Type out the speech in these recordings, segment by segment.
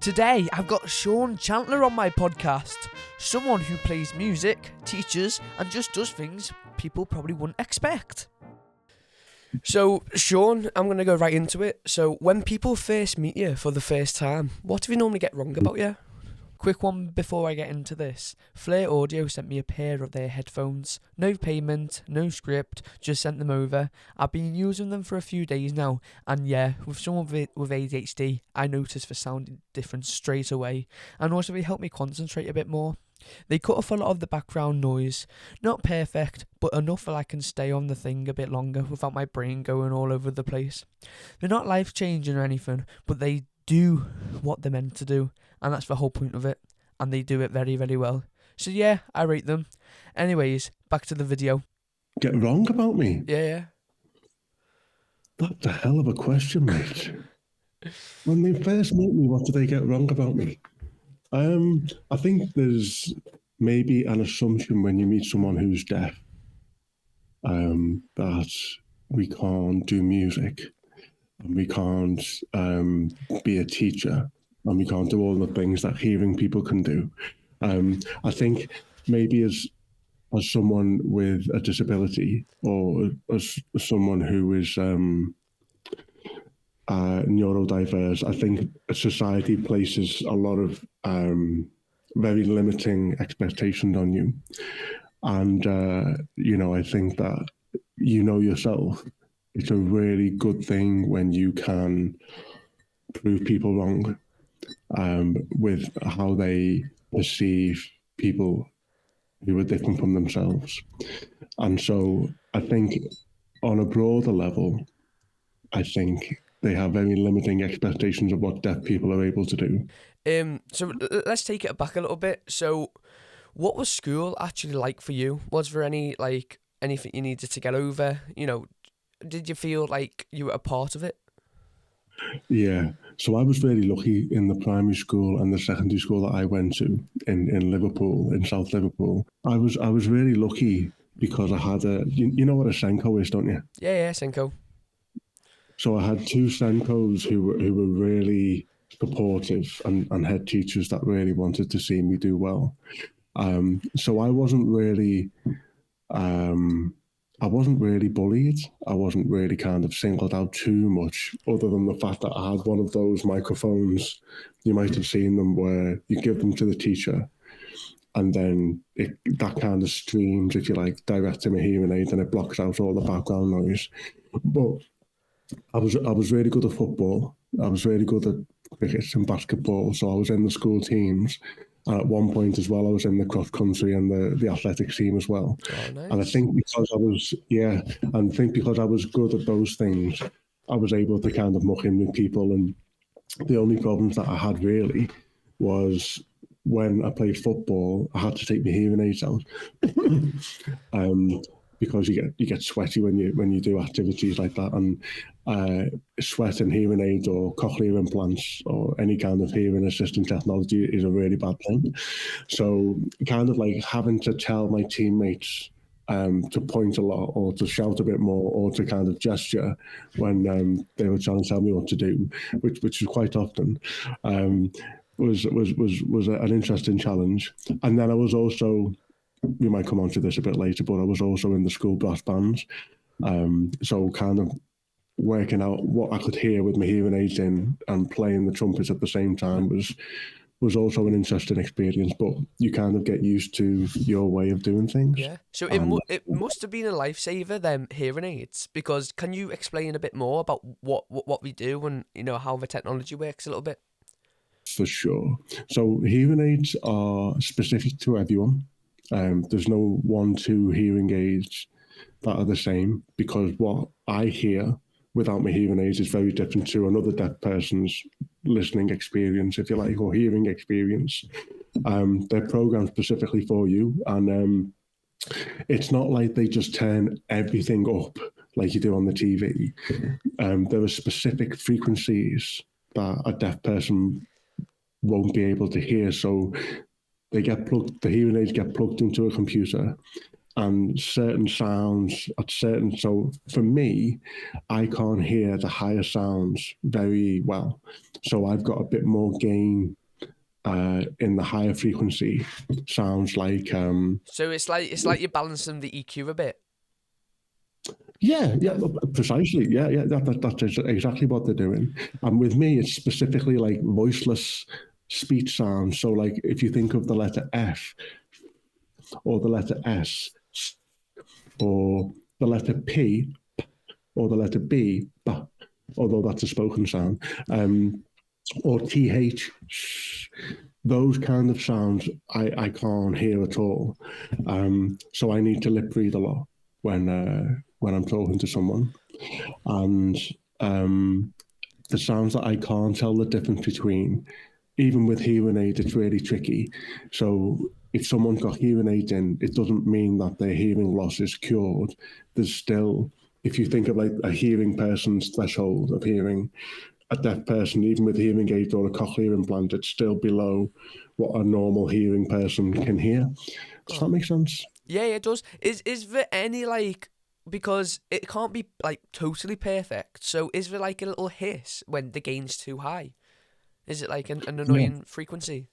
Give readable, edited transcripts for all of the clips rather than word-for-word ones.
Today, I've got Sean Chandler on my podcast. Someone who plays music, teaches, and just does things people probably wouldn't expect. So, Sean, I'm going to go right into it. So, when people first meet you for the first time, what do you normally get wrong about you? Quick one before I get into this. Flair Audio sent me a pair of their headphones. No payment, no script, just sent them over. I've been using them for a few days now, and yeah, with someone with ADHD, I noticed the sound difference straight away, and also they help me concentrate a bit more. They cut off a lot of the background noise. Not perfect, but enough that I can stay on the thing a bit longer without my brain going all over the place. They're not life-changing or anything, but they do what they're meant to do, and that's the whole point of it, and they do it very, very well. So yeah, I rate them. Anyways, back to the video. Get wrong about me? Yeah. That's a hell of a question, mate. When they first meet me, what do they get wrong about me? I think there's maybe an assumption when you meet someone who's deaf that we can't do music and we can't be a teacher and we can't do all the things that hearing people can do. I think maybe as someone with a disability or as someone who is neurodiverse, I think society places a lot of very limiting expectations on you. And, I think that yourself, it's a really good thing when you can prove people wrong with how they perceive people who are different from themselves. And so I think on a broader level, I think they have very limiting expectations of what deaf people are able to do. So let's take it back a little bit. So what was school actually like for you? Was there anything you needed to get over? Did you feel like you were a part of it? Yeah. So I was really lucky in the primary school and the secondary school that I went to in Liverpool, in South Liverpool. I was really lucky because I had you know what a Senko is, don't you? Yeah, Senko. So I had two Senkos who were really supportive and head teachers that really wanted to see me do well. So I wasn't really bullied. I wasn't really kind of singled out too much, other than the fact that I had one of those microphones. You might have seen them where you give them to the teacher and then that kind of streams, if you like, direct to my hearing aid and it blocks out all the background noise. But I was really good at football. I was really good at cricket and basketball. So I was in the school teams. And at one point as well, I was in the cross country and the athletics team as well. Oh, nice. And I think because I was good at those things, I was able to kind of muck in with people. And the only problems that I had really was when I played football, I had to take my hearing aids out. Because you get sweaty when you do activities like that, and sweat and hearing aids or cochlear implants or any kind of hearing assisting technology is a really bad thing. So kind of like having to tell my teammates to point a lot or to shout a bit more or to kind of gesture when they were trying to tell me what to do, which is quite often, was an interesting challenge. And then I was also, we might come on to this a bit later, but I was also in the school brass bands. So kind of working out what I could hear with my hearing aids in and playing the trumpets at the same time was also an interesting experience, but you kind of get used to your way of doing things. Yeah. So it must have been a lifesaver, them hearing aids, because can you explain a bit more about what we do and how the technology works a little bit? For sure. So hearing aids are specific to everyone. There's no 1-2 hearing aids that are the same, because what I hear without my hearing aids is very different to another deaf person's listening experience, if you like, or hearing experience. They're programmed specifically for you, and it's not like they just turn everything up like you do on the TV. There are specific frequencies that a deaf person won't be able to hear, so the hearing aids get plugged into a computer, and certain sounds at certain. So for me, I can't hear the higher sounds very well. So I've got a bit more gain in the higher frequency sounds like So it's like you're balancing the EQ a bit. yeah, precisely. Yeah, that's exactly what they're doing. And with me, it's specifically like voiceless speech sounds. So, like, if you think of the letter F or the letter S or the letter P or the letter B, although that's a spoken sound, or TH, those kind of sounds I can't hear at all. So I need to lip read a lot when I'm talking to someone. And the sounds that I can't tell the difference between, even with hearing aids, it's really tricky. So if someone's got hearing aids in, it doesn't mean that their hearing loss is cured. There's still, if you think of like a hearing person's threshold of hearing, a deaf person, even with hearing aids or a cochlear implant, it's still below what a normal hearing person can hear. Does that make sense? Yeah, it does. Is there any like, because it can't be like totally perfect. So is there like a little hiss when the gain's too high? Is it like an Yeah. annoying frequency?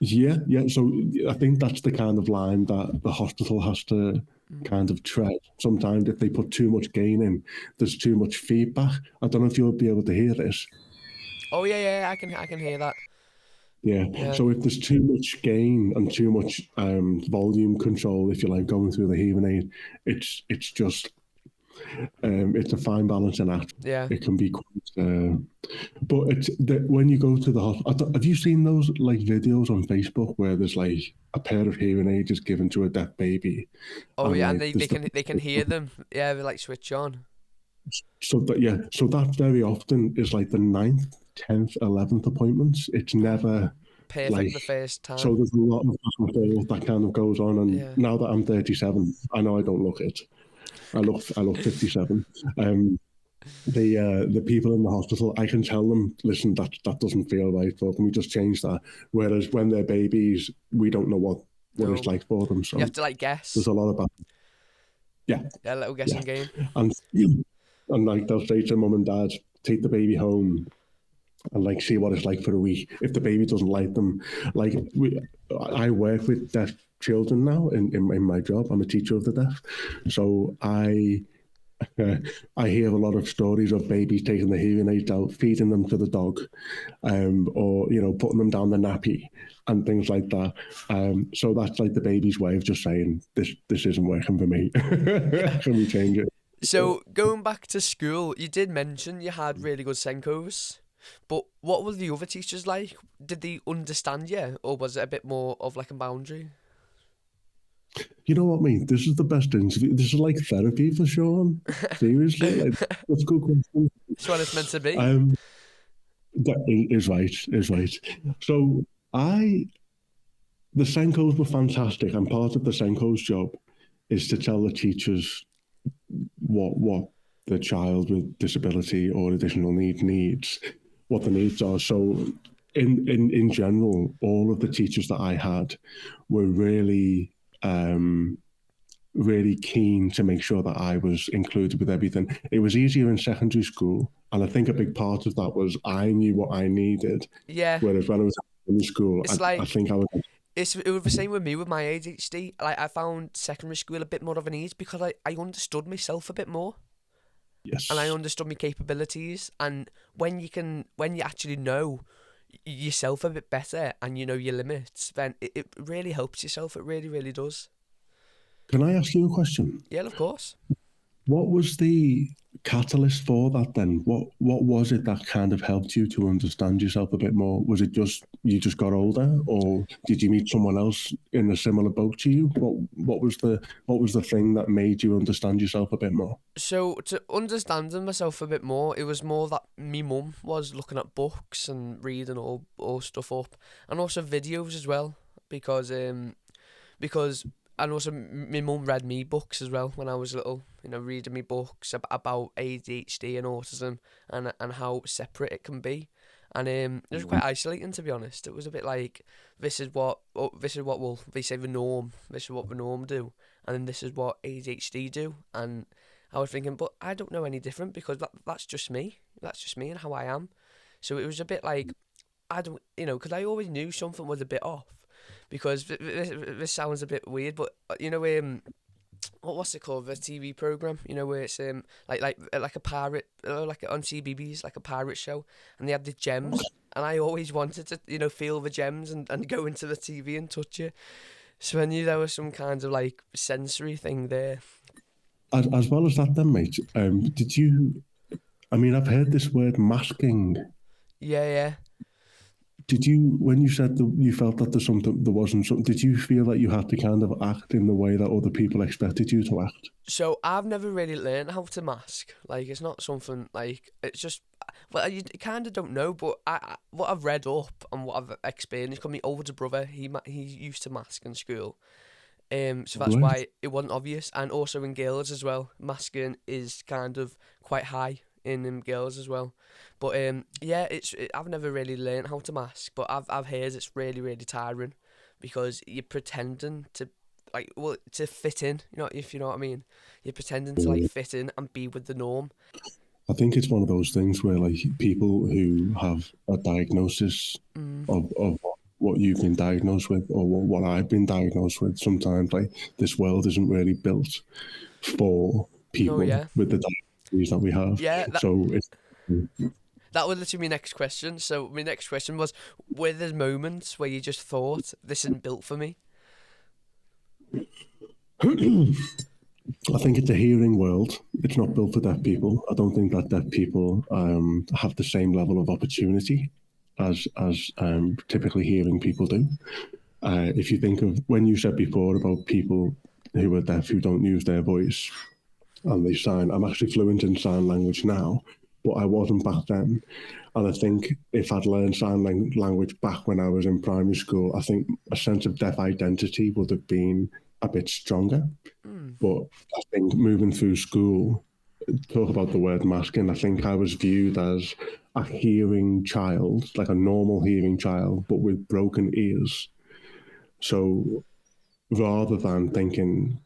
Yeah. So I think that's the kind of line that the hospital has to kind of tread. Sometimes if they put too much gain in, there's too much feedback. I don't know if you'll be able to hear this. Oh yeah, I can hear that. Yeah. Yeah. So if there's too much gain and too much volume control, if you like, going through the hearing aid, it's just it's a fine balancing act. Yeah. It can be quite, but it's when you go to the hospital. Have you seen those like videos on Facebook where there's like a pair of hearing aids is given to a deaf baby, Oh and yeah, and like they can hear them. Yeah, they like switch on. so that very often is like the ninth, 10th, 11th appointments. It's never Perfect like the first so. time. There's a lot of back and forth that kind of goes on, and Yeah. now that I'm 37, I know I don't look it. I look 57. The people in the hospital, I can tell them, listen, that doesn't feel right, but can we just change that? Whereas when they're babies, we don't know what it's No. like for them. You So have to like there's guess. a lot about yeah, Yeah, a little yeah, guessing game. and and like they'll say to mum and dad, take the baby home and like see what it's like for a week. If the baby doesn't like them, like I work with deaf children now in my job. I'm a teacher of the deaf, so uh, I hear a lot of stories of babies taking the hearing aids out, feeding them to the dog, or putting them down the nappy and things like that. So that's like the baby's way of just saying this isn't working for me. Yeah. Can we change it? So going back to school, you did mention you had really good Senkos, but what were the other teachers like? Did they understand you, or was it a bit more of like a boundary? You know what, mate? This is the best interview. This is like therapy for Sean. Seriously, like that's a good question. It's what it's meant to be. Um, that is right. Is right. So I the Senkos were fantastic, and part of the Senko's job is to tell the teachers what the child with disability or additional needs, what the needs are. So in general, all of the teachers that I had were really keen to make sure that I was included with everything. It was easier in secondary school, and I think a big part of that was I knew what I needed, Yeah, whereas when I was in school, it's I like think I was it was the same with me with my ADHD. Like I found secondary school a bit more of an ease because I understood myself a bit more and I yes. understood my capabilities. And when you actually know yourself a bit better and you know your limits, then it really helps yourself. It really, really does. Can I ask you a question? Yeah, of course. What was the catalyst for that then? What was it that kind of helped you to understand yourself a bit more? Was it just you just got older, or did you meet someone else in a similar boat to you? What was the thing that made you understand yourself a bit more? So to understanding myself a bit more, it was more that me mum was looking at books and reading all stuff up, and also videos as well, because and also my mum read me books as well when I was little. You know, reading me books about ADHD and autism and how separate it can be. And it was quite isolating, to be honest. It was a bit like this is what well they say the norm. This is what the norm do, and then this is what ADHD do. And I was thinking, but I don't know any different because that's just me. That's just me and how I am. So it was a bit like, I don't, because I always knew something was a bit off. Because this sounds a bit weird, but what's it called? The TV program, where it's like a pirate, like on CBBS, like a pirate show, and they had the gems, and I always wanted to, feel the gems and go into the TV and touch it. So I knew there was some kind of like sensory thing there. As well as that, then, mate. Did you? I mean, I've heard this word masking. Yeah. Did you, when you said that you felt that there wasn't something, did you feel that you had to kind of act in the way that other people expected you to act? So I've never really learned how to mask. Like, it's not something like, it's just, well, you kind of don't know, but what I've read up and what I've experienced, because my older brother, he used to mask in school. So that's why it wasn't obvious. And also in girls as well, masking is kind of quite high in girls as well. But I've never really learned how to mask, but I've heard it's really, really tiring because you're pretending to to fit in, if you know what I mean. You're pretending to like fit in and be with the norm. I think it's one of those things where like people who have a diagnosis of what you've been diagnosed with or what I've been diagnosed with, sometimes like this world isn't really built for people with the diagnoses that we have. Yeah. That was literally my next question. So my next question was, were there moments where you just thought, this isn't built for me? I think it's a hearing world. It's not built for deaf people. I don't think that deaf people have the same level of opportunity as typically hearing people do. If you think of when you said before about people who are deaf who don't use their voice and they sign, I'm actually fluent in sign language now, but I wasn't back then. And I think if I'd learned sign language back when I was in primary school, I think a sense of deaf identity would have been a bit stronger. But I think moving through school, talk about the word masking, I think I was viewed as a hearing child, like a normal hearing child, but with broken ears. So rather than thinking,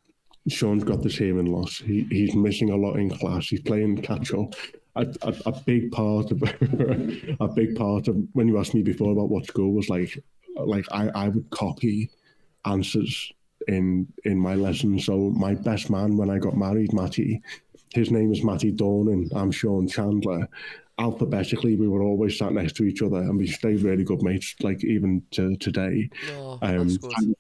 Sean's got this hearing loss, he's missing a lot in class, he's playing catch up. A big part of when you asked me before about what school was like I would copy answers in my lessons. So my best man when I got married, Matty, his name is Matty Dornan, I'm Sean Chandler. Alphabetically, we were always sat next to each other and we stayed really good mates, like even to today. Oh, that's good.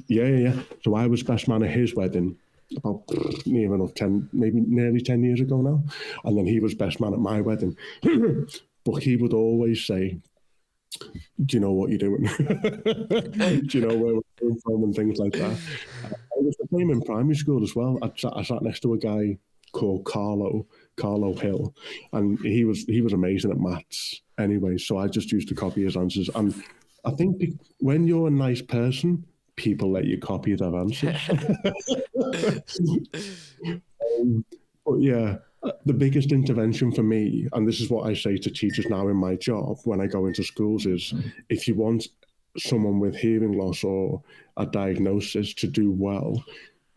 Yeah. So I was best man at his wedding about near enough 10, maybe nearly 10 years ago now. And then he was best man at my wedding. But he would always say, do you know what you're doing? Do you know where we're coming from and things like that? I was the same in primary school as well. I sat next to a guy called Carlo Hill, and he was amazing at maths anyway, so I just used to copy his answers. And I think when you're a nice person, people let you copy their answers. But yeah, the biggest intervention for me, and this is what I say to teachers now in my job when I go into schools, is if you want someone with hearing loss or a diagnosis to do well,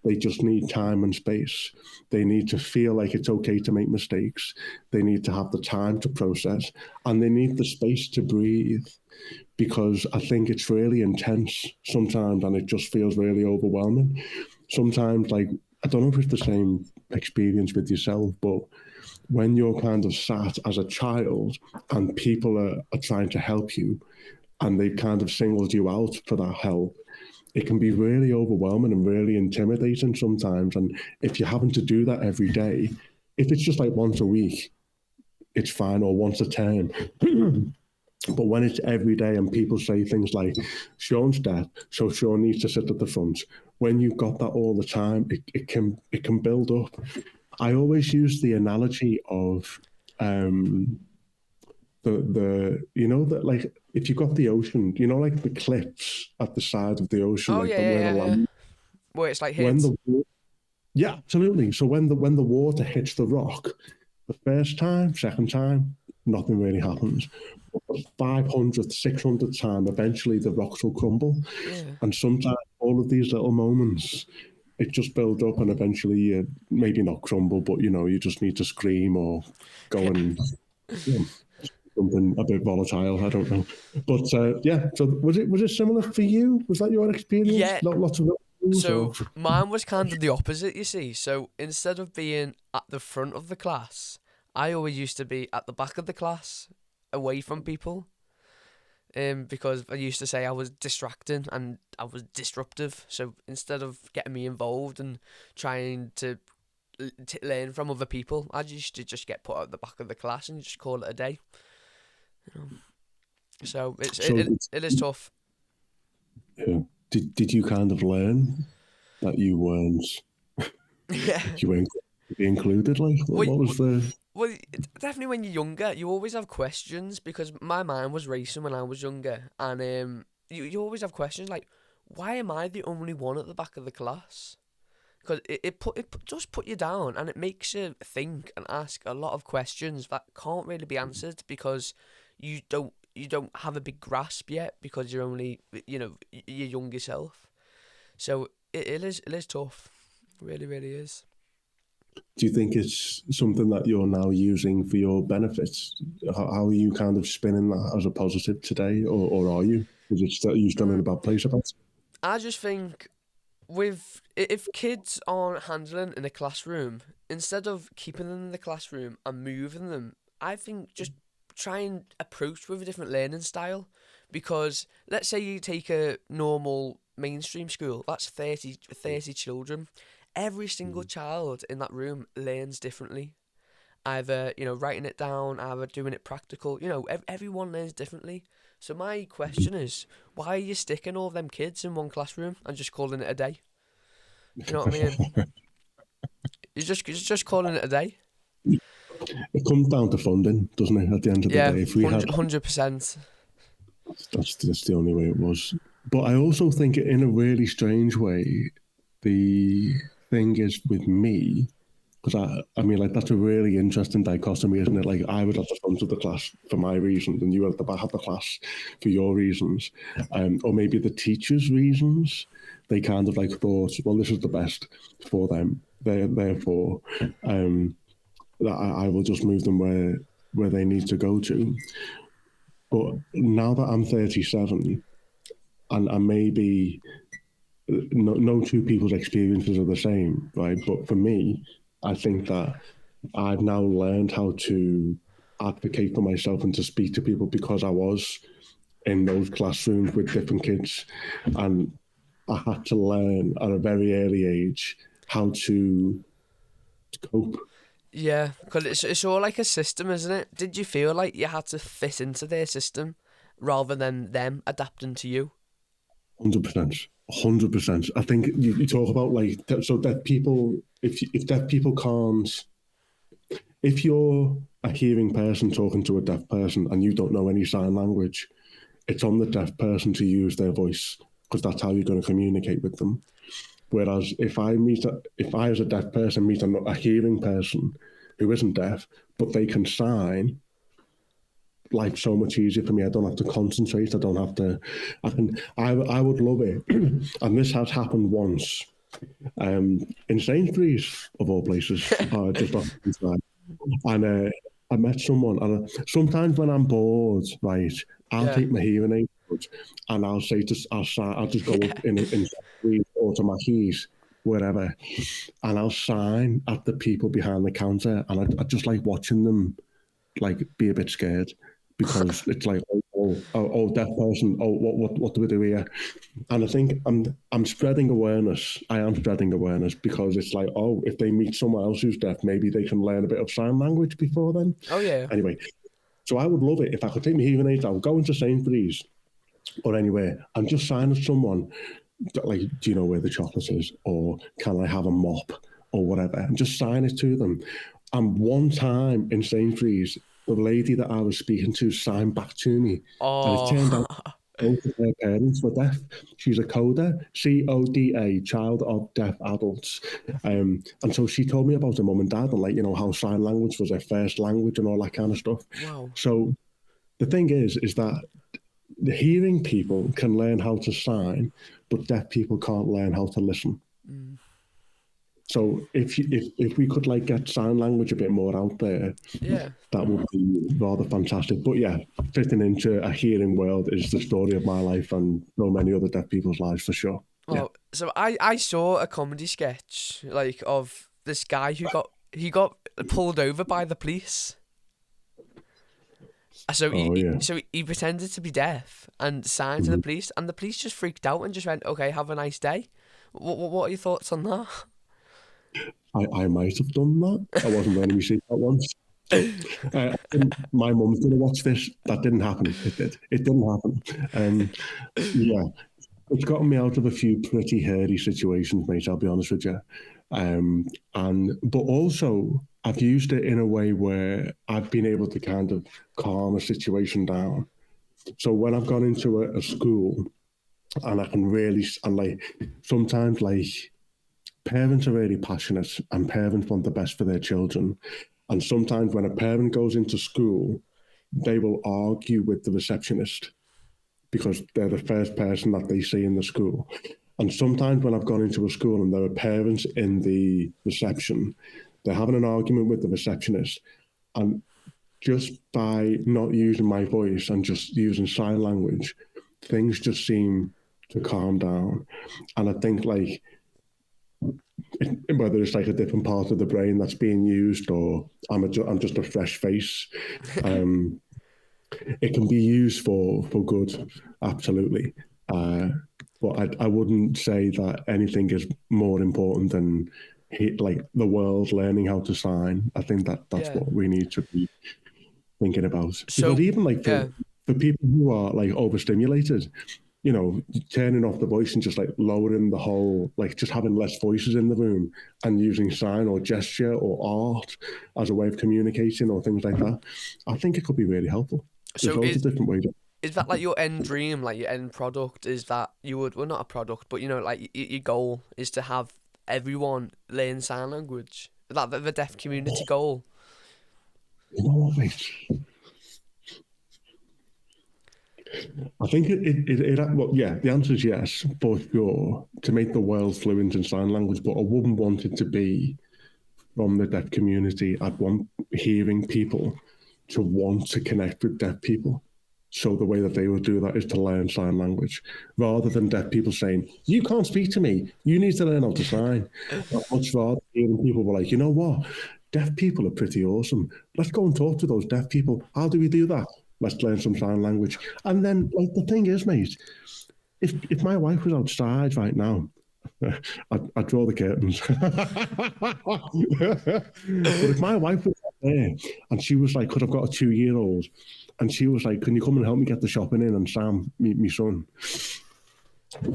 they just need time and space. They need to feel like it's okay to make mistakes. They need to have the time to process, and they need the space to breathe, because I think it's really intense sometimes and it just feels really overwhelming. Sometimes, like, I don't know if it's the same experience with yourself, but when you're kind of sat as a child and people are trying to help you and they've kind of singled you out for that help, it can be really overwhelming and really intimidating sometimes. And if you're having to do that every day, if it's just like once a week, it's fine, or once a term. But when it's every day and people say things like, Sean's deaf, so Sean needs to sit at the front, when you've got that all the time, it can build up. I always use the analogy of that, like, if you've got the ocean, like the cliffs at the side of the ocean, where it's like hits. Yeah, absolutely. So when the water hits the rock, the first time, second time, nothing really happens. But the 500th, 600th time, eventually the rocks will crumble. Yeah. And sometimes all of these little moments it just builds up, and eventually you maybe not crumble, but you just need to scream or go and something a bit volatile. I don't know, but yeah. So was it similar for you? Was that your experience? Yeah. Not lots of rules, So or mine was kind of the opposite, you see. So instead of being at the front of the class, I always used to be at the back of the class, away from people. Because I used to say I was distracting and I was disruptive. So instead of getting me involved and trying to learn from other people, I used to just get put at the back of the class and just call it a day. So it is tough. Yeah. Did you kind of learn that you weren't Yeah. you weren't included? Like, what was the? Well, definitely when you're younger, you always have questions, because my mind was racing when I was younger, and you always have questions like, why am I the only one at the back of the class? Because it does put you down, and it makes you think and ask a lot of questions that can't really be answered, because you don't have a big grasp yet, because you're only your younger self. So it is tough, really really is. Do you think it's something that you're now using for your benefits? How are you kind of spinning that as a positive today, or are you? Is it still, are you still in a bad place about it? I just think, with if kids aren't handling in a classroom, instead of keeping them in the classroom and moving them, I think just try and approach with a different learning style. Because let's say you take a normal mainstream school, that's 30 children. Every single child in that room learns differently. Either writing it down, either doing it practical. Everyone learns differently. So my question is, why are you sticking all them kids in one classroom and just calling it a day? You know what I mean? You're just calling it a day. It comes down to funding, doesn't it? At the end of the Yeah, day, if we had 100%. that's the only way it was. But I also think, in a really strange way, the thing is with me, because I mean, like, that's a really interesting dichotomy, isn't it? Like, I was at the front of the class for my reasons, and you were at the back of the class for your reasons, or maybe the teachers' reasons. They kind of like thought, well, this is the best for them. Therefore, that I will just move them where they need to go to. But now that I'm 37, and maybe no two people's experiences are the same, right? But for me, I think that I've now learned how to advocate for myself and to speak to people, because I was in those classrooms with different kids, and I had to learn at a very early age how to cope. Yeah, because it's all like a system, isn't it? Did you feel like you had to fit into their system rather than them adapting to you? 100%. 100%. I think you talk about, like, so deaf people, if deaf people can't, if you're a hearing person talking to a deaf person and you don't know any sign language, it's on the deaf person to use their voice, because that's how you're going to communicate with them. Whereas if I as a deaf person meet a hearing person who isn't deaf, but they can sign, life's so much easier for me. I don't have to concentrate. I don't have to. I would love it, and this has happened once. In Sainsbury's, of all places, just off the side, and I met someone. And sometimes when I'm bored, right, I'll Yeah. take my hearing aid out, and I'll just go up in Sainsbury's or to my keys, wherever, and I'll sign at the people behind the counter, and I just like watching them, like, be a bit scared, because it's like, deaf person, what do we do here? And I think I'm spreading awareness. I am spreading awareness, because it's like, if they meet someone else who's deaf, maybe they can learn a bit of sign language before then. Oh yeah. Anyway, so I would love it if I could take my hearing aids out, go into Sainsbury's or anywhere, and just sign to someone, like, do you know where the chocolate is, or can I have a mop, or whatever, and just sign it to them. And one time in Sainsbury's, the lady that I was speaking to signed back to me, and it turned out Oh. both of her parents were deaf. She's a CODA, CODA, child of deaf adults. And so she told me about her mum and dad, and, like, how sign language was their first language and all that kind of stuff. Wow. So the thing is that the hearing people can learn how to sign, but deaf people can't learn how to listen. So if we could like get sign language a bit more out there, Yeah. that would be rather fantastic. But yeah, fitting into a hearing world is the story of my life and so many other deaf people's lives for sure. Well, so I saw a comedy sketch like of this guy who got pulled over by the police. So he pretended to be deaf and signed to the police, and the police just freaked out and just went, "Okay, have a nice day." What are your thoughts on that? I might have done that. I wasn't wearing my seatbelt once. My mum's going to watch this. That didn't happen. It did. It didn't happen. Yeah, it's gotten me out of a few pretty hairy situations, mate. I'll be honest with you. But also I've used it in a way where I've been able to kind of calm a situation down. So when I've gone into a school and I can really, and like sometimes like parents are really passionate and parents want the best for their children. And sometimes when a parent goes into school, they will argue with the receptionist because they're the first person that they see in the school. And sometimes when I've gone into a school and there are parents in the reception, they're having an argument with the receptionist. And just by not using my voice and just using sign language, things just seem to calm down. And I think like, whether it's like a different part of the brain that's being used or I'm just a fresh face, it can be used for good, absolutely. But I wouldn't say that anything is more important than like the world learning how to sign. I think that's what we need to be thinking about. So, because even like for people who are like overstimulated, you know, turning off the voice and just like lowering the whole, like just having less voices in the room and using sign or gesture or art as a way of communicating or things like that, I think it could be really helpful. There's loads of different ways. Is that like your end dream, like your end product? Is that you would, well, not a product, but you know, like your goal is to have everyone learn sign language? Is that the deaf community goal? You know what, mate? I think well, yeah, the answer is yes, for sure, to make the world fluent in sign language, but I wouldn't want it to be from the deaf community. I'd want hearing people to want to connect with deaf people. So the way that they would do that is to learn sign language, rather than deaf people saying, "You can't speak to me, you need to learn how to sign." I'd much rather hearing people were like, "You know what? Deaf people are pretty awesome. Let's go and talk to those deaf people. How do we do that? Let's learn some sign language." And then, like, the thing is, mate, if my wife was outside right now, I'd draw the curtains. But if my wife was out there and she was like, because I've got a 2-year-old, and she was like, "Can you come and help me get the shopping in?" And Sam, my son,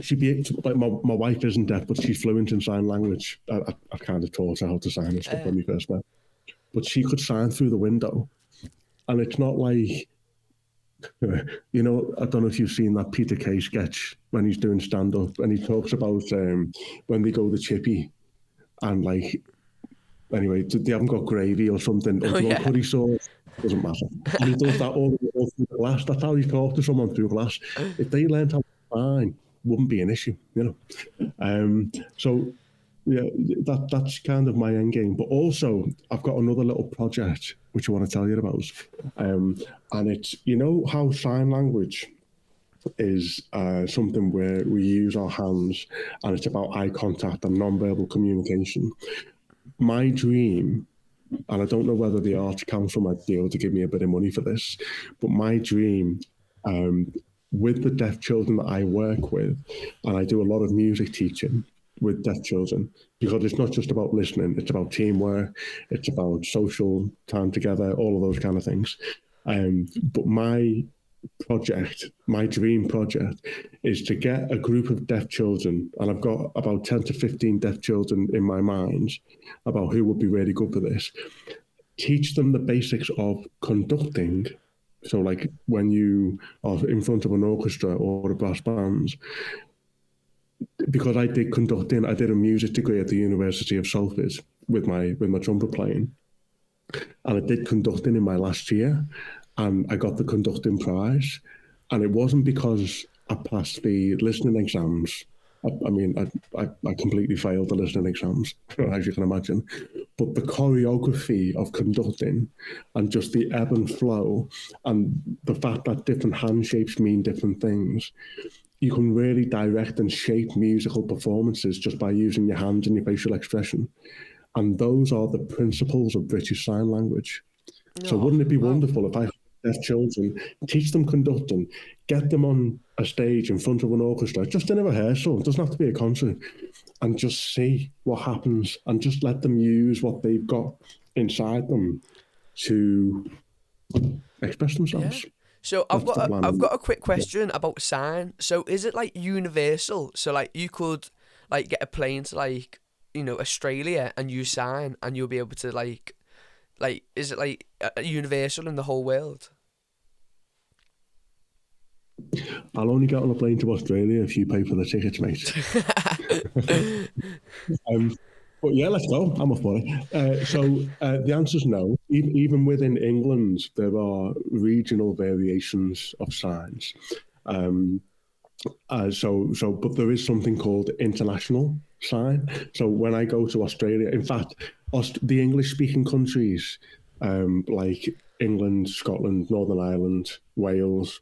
she'd be like, my wife isn't deaf, but she's fluent in sign language. I kind of taught her how to sign and stuff when we first met. But she could sign through the window. And it's not like, you know, I don't know if you've seen that Peter Kay sketch when he's doing stand-up, and he talks about when they go to Chippy and like, anyway, they haven't got gravy or something, or curry sauce, doesn't matter. And he does that all through the glass. That's how you talk to someone through glass. If they learned how to sign, wouldn't be an issue, you know. So yeah, that's kind of my end game. But also, I've got another little project which I want to tell you about. And it's, you know how sign language is something where we use our hands and it's about eye contact and non-verbal communication. My dream, and I don't know whether the Arts Council might be able to give me a bit of money for this, but my dream, with the deaf children that I work with, and I do a lot of music teaching with deaf children, because it's not just about listening, it's about teamwork, it's about social time together, all of those kind of things. But my project, my dream project, is to get a group of deaf children, and I've got about 10 to 15 deaf children in my mind about who would be really good for this. Teach them the basics of conducting. So like when you are in front of an orchestra or a brass band, because I did conducting, I did a music degree at the University of Salford with my trumpet playing, and I did conducting in my last year, and I got the conducting prize, and it wasn't because I passed the listening exams. I mean, I completely failed the listening exams, as you can imagine. But the choreography of conducting and just the ebb and flow and the fact that different hand shapes mean different things, you can really direct and shape musical performances just by using your hands and your facial expression. And those are the principles of British Sign Language. So wouldn't it be wonderful if I had deaf children, teach them conducting, get them on a stage in front of an orchestra, just in a rehearsal, it doesn't have to be a concert, and just see what happens and just let them use what they've got inside them to express themselves. Yeah. So I've got a quick question about sign. So is it like universal? So like you could like get a plane to like, you know, Australia and use sign and you'll be able to like is it like universal in the whole world? I'll only get on a plane to Australia if you pay for the tickets, mate. But yeah, let's go. I'm up for it. So the answer is no. Even within England, there are regional variations of signs. But there is something called international sign. So when I go to Australia, in fact, the English-speaking countries like England, Scotland, Northern Ireland, Wales,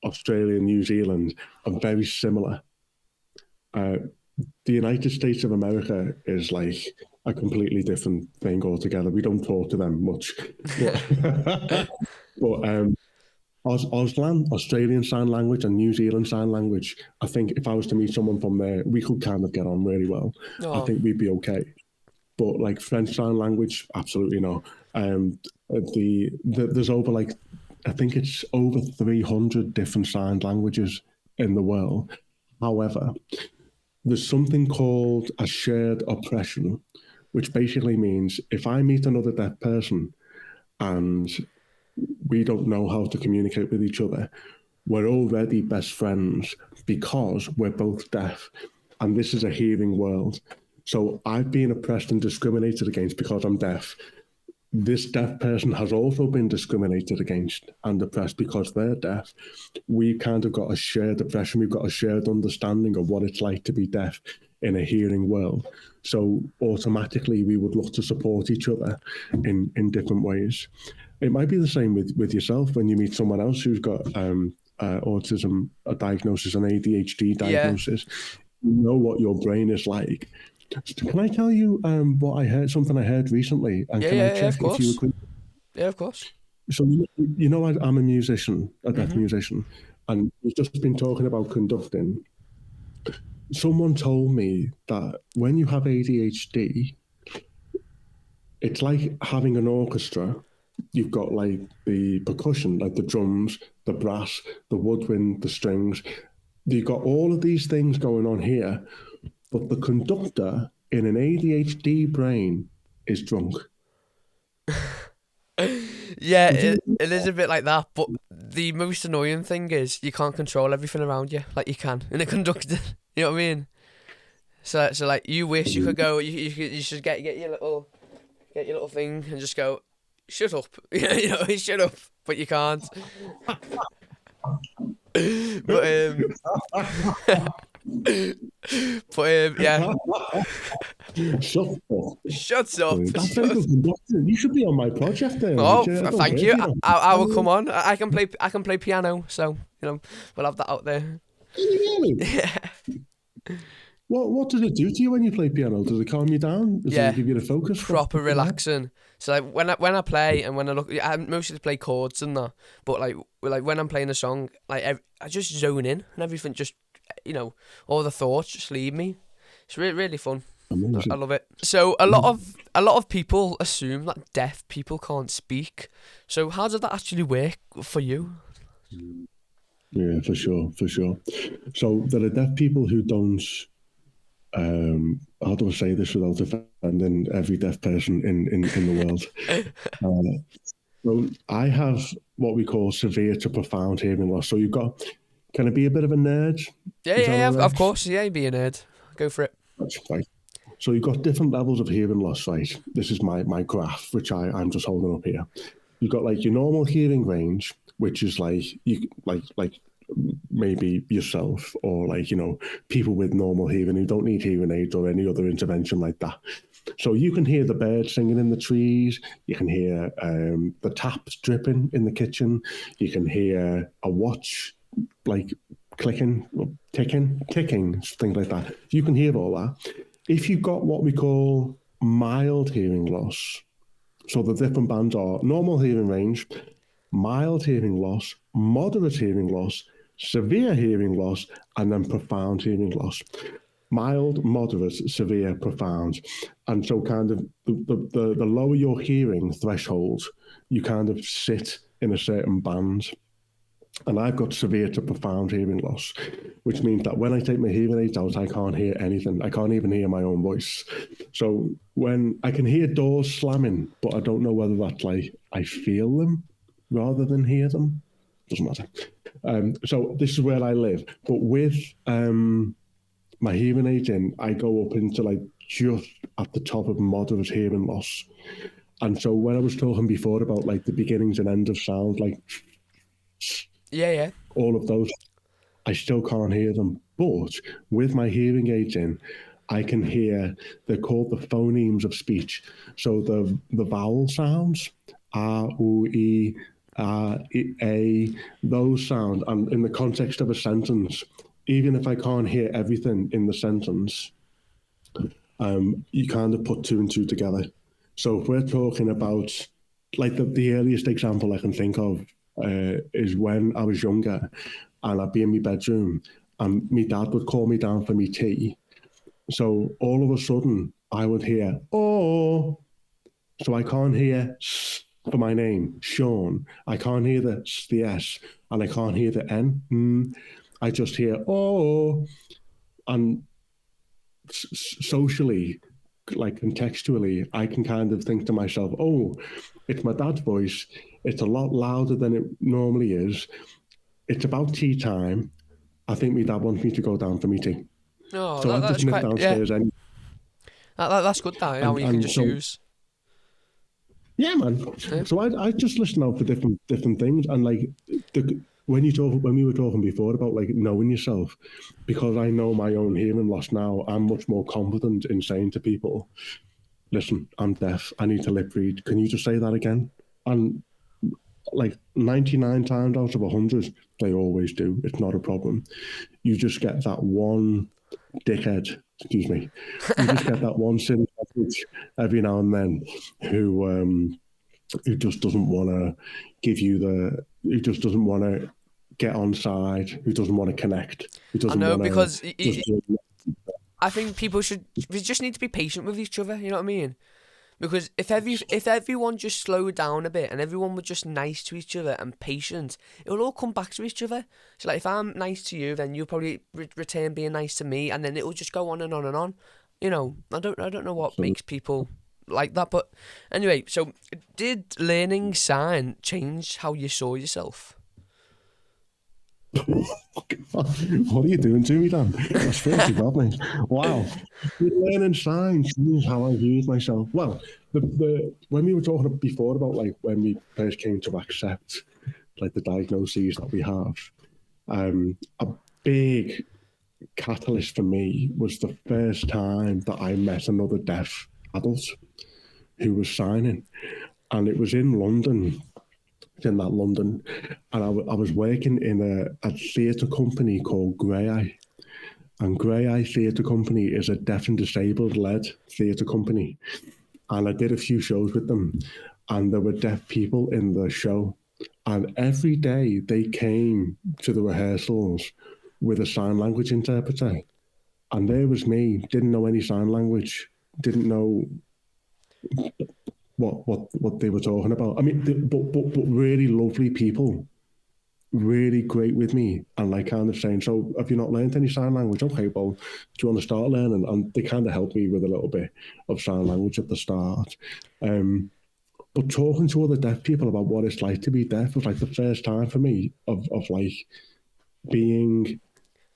Australia, New Zealand are very similar. The United States of America is like a completely different thing altogether. We don't talk to them much. But Auslan, Australian Sign Language, and New Zealand Sign Language, I think if I was to meet someone from there, we could kind of get on really well. I think we'd be okay. But like French Sign Language, absolutely no. There's over like, I think it's over 300 different sign languages in the world. However, there's something called a shared oppression, which basically means if I meet another deaf person and we don't know how to communicate with each other, we're already best friends because we're both deaf. And this is a hearing world. So I've been oppressed and discriminated against because I'm deaf. This deaf person has also been discriminated against and oppressed because they're deaf. We've kind of got a shared oppression. We've got a shared understanding of what it's like to be deaf in a hearing world. So automatically we would look to support each other in different ways. It might be the same with yourself when you meet someone else who's got autism, a diagnosis, an ADHD diagnosis. You know what your brain is like. Can I tell you what I heard? Something I heard recently, and can I check if you agree? Yeah, of course. So you know, I'm a musician, a deaf musician, and we've just been talking about conducting. Someone told me that when you have ADHD, it's like having an orchestra. You've got like the percussion, like the drums, the brass, the woodwind, the strings. You've got all of these things going on here. But the conductor in an ADHD brain is drunk. Yeah, it is a bit like that. But the most annoying thing is you can't control everything around you like you can in a conductor. You know what I mean? So like you wish you could go. You should get your little thing and just go. Shut up. You know, shut up. But you can't. But yeah. Shut up. That's very good conducting. You should be on my project there. Oh, thank you. I will come on. I can play piano, so you know we'll have that out there. Really? Yeah. What does it do to you when you play piano? Does it calm you down? Does it give you the focus? Proper relaxing. So like when I play and when I look, I mostly play chords and that. But like when I'm playing a song, like I just zone in and everything. Just you know, all the thoughts just leave me. It's really fun. Amazing. I love it. So a lot of people assume that deaf people can't speak. So how does that actually work for you? Yeah, for sure. So there are deaf people who don't. How do I say this without offending every deaf person in the world? So I have what we call severe to profound hearing loss. So you've got. Can I be a bit of a nerd? Yeah, of course. Yeah, be a nerd. Go for it. That's right. So you've got different levels of hearing loss, right? This is my graph, which I'm just holding up here. You've got like your normal hearing range, which is like you like maybe yourself or like, you know, people with normal hearing who don't need hearing aids or any other intervention like that. So you can hear the birds singing in the trees. You can hear the taps dripping in the kitchen. You can hear a watch like clicking, ticking, things like that. You can hear all that. If you've got what we call mild hearing loss, so the different bands are normal hearing range, mild hearing loss, moderate hearing loss, severe hearing loss, and then profound hearing loss. Mild, moderate, severe, profound. And so kind of the lower your hearing threshold, you kind of sit in a certain band. And I've got severe to profound hearing loss, which means that when I take my hearing aids out, I can't hear anything. I can't even hear my own voice. So when I can hear doors slamming, but I don't know whether that's like I feel them rather than hear them. Doesn't matter. So this is where I live. But with my hearing aids in, I go up into like just at the top of moderate hearing loss. And so when I was talking before about like the beginnings and end of sound, like Yeah. all of those, I still can't hear them. But with my hearing aids in, I can hear, they're called the phonemes of speech. So the vowel sounds, R, U, E, A, those sounds, and in the context of a sentence, even if I can't hear everything in the sentence, you kind of put two and two together. So if we're talking about, like the earliest example I can think of is when I was younger and I'd be in my bedroom and my dad would call me down for me tea. So all of a sudden I would hear, oh, so I can't hear for my name, Sean. I can't hear the S and I can't hear the N. I just hear, oh, and socially, like contextually, I can kind of think to myself, oh, it's my dad's voice. It's a lot louder than it normally is. It's about tea time. I think my dad wants me to go down for me tea. Oh, So I that's just nip quite, downstairs yeah. and That's good, that, how you can just so, choose. yeah, man. Yeah. So I just listen out for different things, and like when we were talking before about like knowing yourself, because I know my own hearing loss now, I'm much more confident in saying to people, listen, I'm deaf, I need to lip read. Can you just say that again? And like 99 times out of 100, they always do. It's not a problem. You just get that one dickhead, excuse me. You just get that one silly message every now and then who just doesn't want to give you who just doesn't want to get on side, who doesn't want to connect, who doesn't I know, want because to. I think we just need to be patient with each other, you know what I mean? Because if everyone just slowed down a bit and everyone were just nice to each other and patient, it will all come back to each other. So like if I'm nice to you, then you'll probably return being nice to me, and then it will just go on and on and on. You know, I don't know what makes people like that, but anyway. So did learning sign change how you saw yourself? What are you doing to me, Dan? That's filthy bad, mate. Wow. Learning signs is how I use myself. Well, when we were talking before about like when we first came to accept like the diagnoses that we have, a big catalyst for me was the first time that I met another deaf adult who was signing, and it was in London. In that London, and I was working in a theatre company called Grey Eye, and Grey Eye Theatre Company is a deaf and disabled led theatre company, and I did a few shows with them, and there were deaf people in the show, and every day they came to the rehearsals with a sign language interpreter, and there was me, didn't know any sign language, didn't know what they were talking about. I mean, but really lovely people, really great with me, and like kind of saying, so have you not learned any sign language? Okay, well, do you want to start learning? And they kind of helped me with a little bit of sign language at the start. But talking to other deaf people about what it's like to be deaf was like the first time for me of like being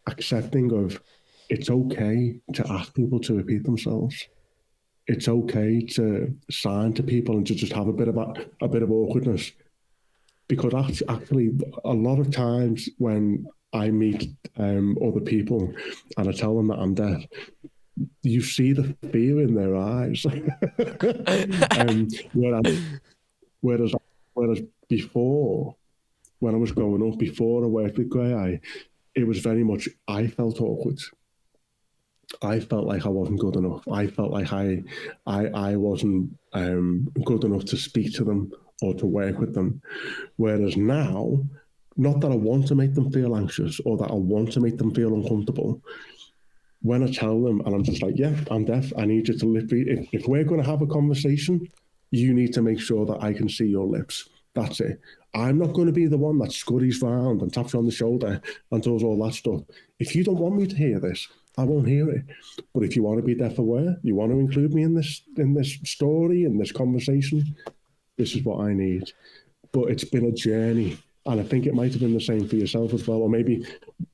accepting of it's okay to ask people to repeat themselves. It's okay to sign to people and to just have a bit of awkwardness, because actually a lot of times when I meet other people and I tell them that I'm deaf, you see the fear in their eyes. Whereas, whereas before, when I was growing up, before I worked with Grey Eye, it was very much, I felt awkward. I felt like I wasn't good enough. I felt like I wasn't good enough to speak to them or to work with them. Whereas now, not that I want to make them feel anxious or that I want to make them feel uncomfortable. When I tell them, and I'm just like, yeah, I'm deaf. I need you to literally, if we're going to have a conversation, you need to make sure that I can see your lips. That's it. I'm not going to be the one that scurries round and taps you on the shoulder and does all that stuff. If you don't want me to hear this, I won't hear it. But if you want to be deaf aware, you want to include me in this story, in this conversation, this is what I need. But it's been a journey, and I think it might have been the same for yourself as well. Or maybe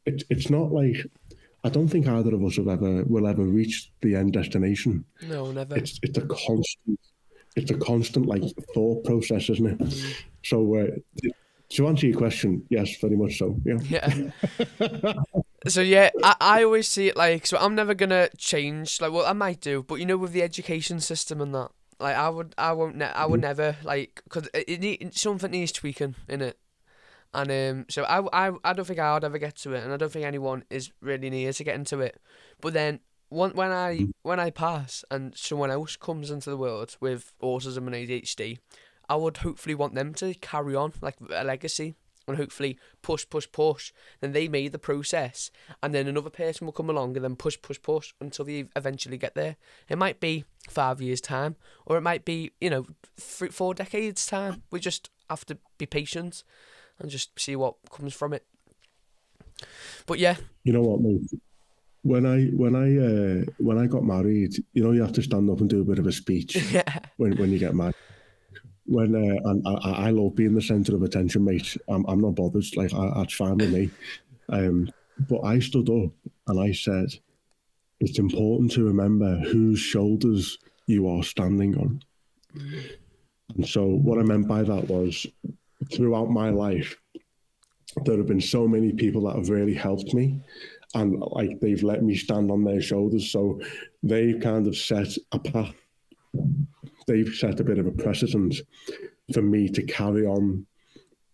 it's not like, I don't think either of us will ever reach the end destination. No, never. It's a constant like thought process, isn't it? Mm. So to answer your question, yes, very much so. Yeah. Yeah. So yeah, I always see it like, so I'm never gonna change. Like, well, I might do, but you know, with the education system and that, like, I would never, like, because something needs tweaking in it. And so I don't think I would ever get to it, and I don't think anyone is really near to getting to it. But then when I pass and someone else comes into the world with autism and ADHD, I would hopefully want them to carry on like a legacy and hopefully push. Then they made the process, and then another person will come along and then push until they eventually get there. It might be 5 years time, or it might be 4 decades time. We just have to be patient and just see what comes from it. But yeah, you know what, mate? When I got married, you have to stand up and do a bit of a speech when you get married. And I love being the centre of attention, mate. I'm not bothered. Like, that's fine with me. But I stood up and I said, it's important to remember whose shoulders you are standing on. And so what I meant by that was, throughout my life, there have been so many people that have really helped me, and like they've let me stand on their shoulders. So they've kind of set a path. They've set a bit of a precedent for me to carry on,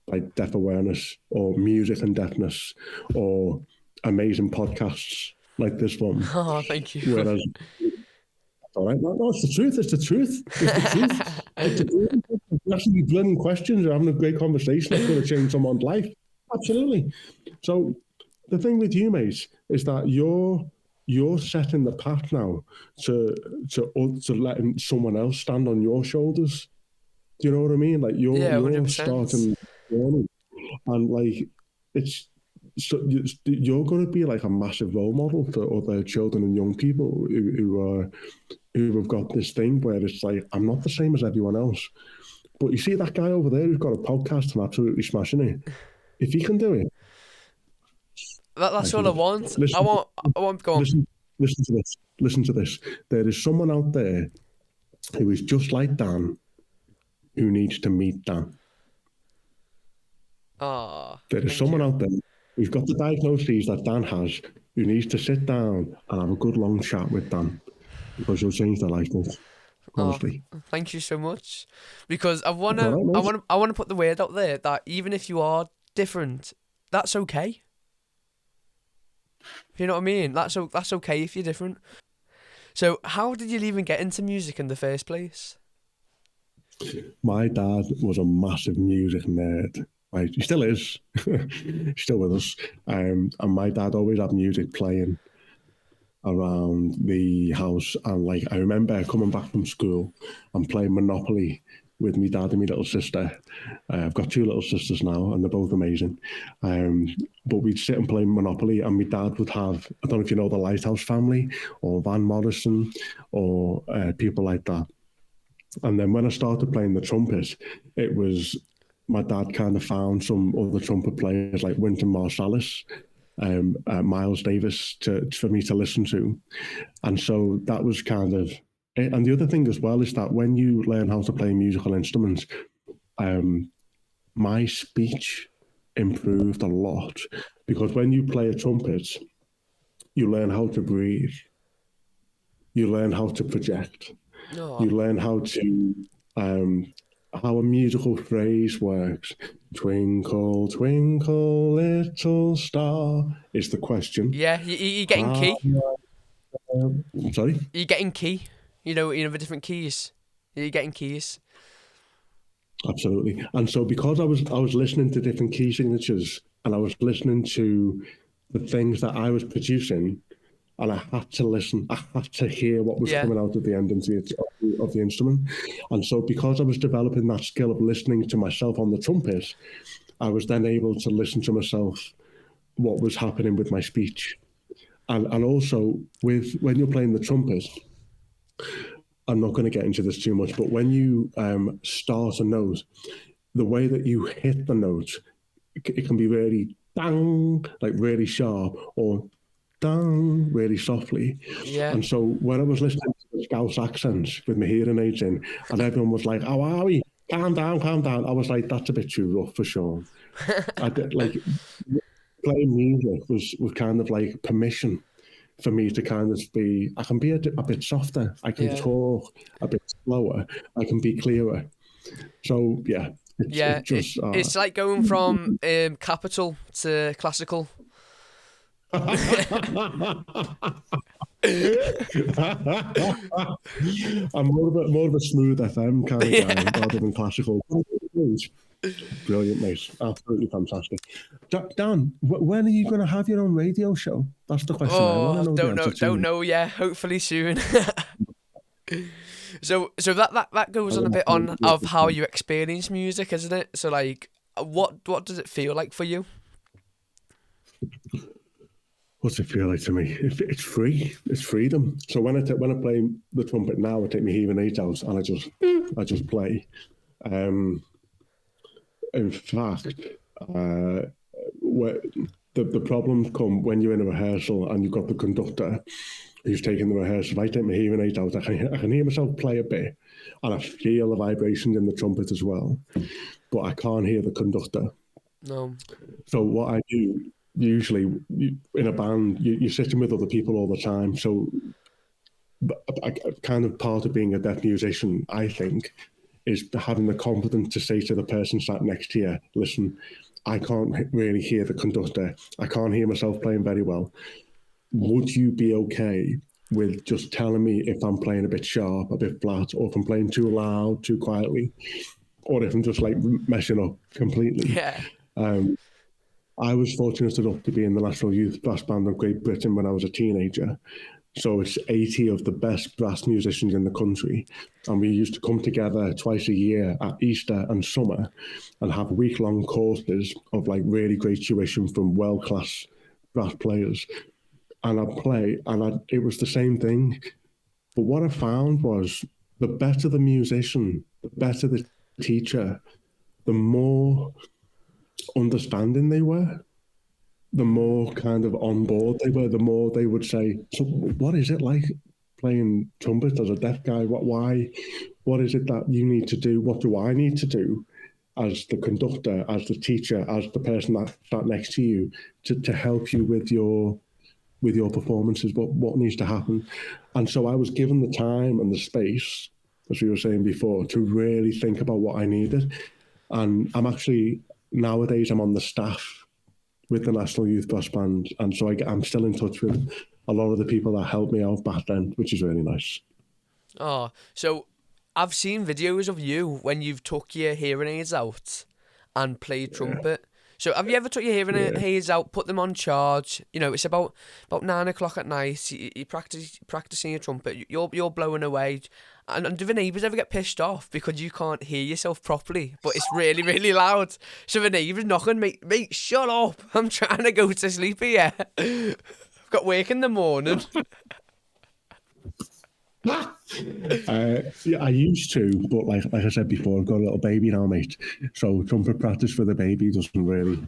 like deaf awareness or music and deafness or amazing podcasts like this one. Oh, thank you. Whereas, all right, no, it's the truth. It's the truth. It's the truth. You're actually brilliant questions. You're having a great conversation that's going to change someone's life. Absolutely. So the thing with you, mate, is that you're setting the path now to letting someone else stand on your shoulders. Do you know what I mean? Like you're 100%. starting, and like so you're going to be like a massive role model for other children and young people who have got this thing where it's like, I'm not the same as everyone else. But you see that guy over there who's got a podcast and absolutely smashing it. If he can do it, that's all I want. Listen, I want go on. Listen to this. There is someone out there who is just like Dan, who needs to meet Dan. There is someone out there who's got the diagnoses that Dan has, who needs to sit down and have a good long chat with Dan, because you'll change their life, mate. Honestly. Thank you so much. Because I wanna put the word out there that even if you are different, that's okay. You know what I mean? That's okay if you're different. So how did you even get into music in the first place? My dad was a massive music nerd. Right, he still is. He's still with us. And my dad always had music playing around the house. And like, I remember coming back from school and playing Monopoly with my dad and my little sister. I've got 2 little sisters now, and they're both amazing. But we'd sit and play Monopoly, and my dad would have, I don't know if you know the Lighthouse family or Van Morrison or people like that. And then when I started playing the trumpet, it was, my dad kind of found some other trumpet players like Wynton Marsalis, Miles Davis for me to listen to. And so that was kind of it. And the other thing as well is that when you learn how to play musical instruments, my speech improved a lot Because when you play a trumpet, you learn how to breathe. You learn how to project. Oh, You learn how a musical phrase works. Twinkle, twinkle, little star is the question. yeah, you're getting How, key. sorry? You're getting key. The different keys. You're getting keys. Absolutely. And so because I was listening to different key signatures and I was listening to the things that I was producing, and I had to listen, I had to hear what was Yeah. coming out of the end of the instrument. And so because I was developing that skill of listening to myself on the trumpet, I was then able to listen to myself what was happening with my speech. And also when you're playing the trumpet, I'm not going to get into this too much, but when you start a note, the way that you hit the note, it can be really bang, like really sharp, or down really softly. Yeah. And so when I was listening to the Scouse accents with my hearing aids in, and everyone was like, "How are we? Calm down, calm down." I was like, "That's a bit too rough for Sean." I did, like playing music was kind of like permission for me to kind of be. I can be a bit softer. I can talk a bit slower. I can be clearer. So yeah, Yeah, it's like going from capital to classical. I'm more of a smooth FM kind of guy rather than classical. Brilliant, mate. Absolutely fantastic. Dan, when are you going to have your own radio show? That's the question I want to know the answer to. Don't know. Yeah, hopefully soon. So that goes on a bit on of how you experience music, isn't it? So like, what does it feel like for you? What's it feel like to me? It's free. It's freedom. So when I play the trumpet now, I take my hearing aids out and I just play. In fact, the problems come when you're in a rehearsal and you've got the conductor who's taking the rehearsal. If I take my hearing aids out, I can hear myself play a bit, and I feel the vibrations in the trumpet as well, but I can't hear the conductor. No. So what I do usually in a band, you're sitting with other people all the time. So kind of part of being a deaf musician, I think, is having the confidence to say to the person sat next to you, listen, I can't really hear the conductor. I can't hear myself playing very well. Would you be okay with just telling me if I'm playing a bit sharp, a bit flat, or if I'm playing too loud, too quietly, or if I'm just like messing up completely? Yeah. I was fortunate enough to be in the National Youth Brass Band of Great Britain when I was a teenager. So it's 80 of the best brass musicians in the country. And we used to come together twice a year at Easter and summer and have week-long courses of like really great tuition from world-class brass players. And I'd play, and it was the same thing. But what I found was the better the musician, the better the teacher, the more understanding they were, the more kind of on board they were, the more they would say, so what is it like playing trumpet as a deaf guy? What is it that you need to do? What do I need to do as the conductor, as the teacher, as the person that sat next to you to help you with your performances? What needs to happen? And so I was given the time and the space, as we were saying before, to really think about what I needed. And nowadays I'm on the staff with the National Youth Brass Band, and so I'm still in touch with a lot of the people that helped me out back then, which is really nice. Oh, so I've seen videos of you when you've took your hearing aids out and played trumpet. So have you ever took your hearing aids out, put them on charge? It's about 9 o'clock at night. You practicing your trumpet. You're blowing away. And do the neighbours ever get pissed off because you can't hear yourself properly, but it's really, really loud? So the neighbours knocking, mate, shut up! I'm trying to go to sleep here. I've got work in the morning. I used to, but like I said before, I've got a little baby now, mate. So trumpet practice for the baby doesn't really.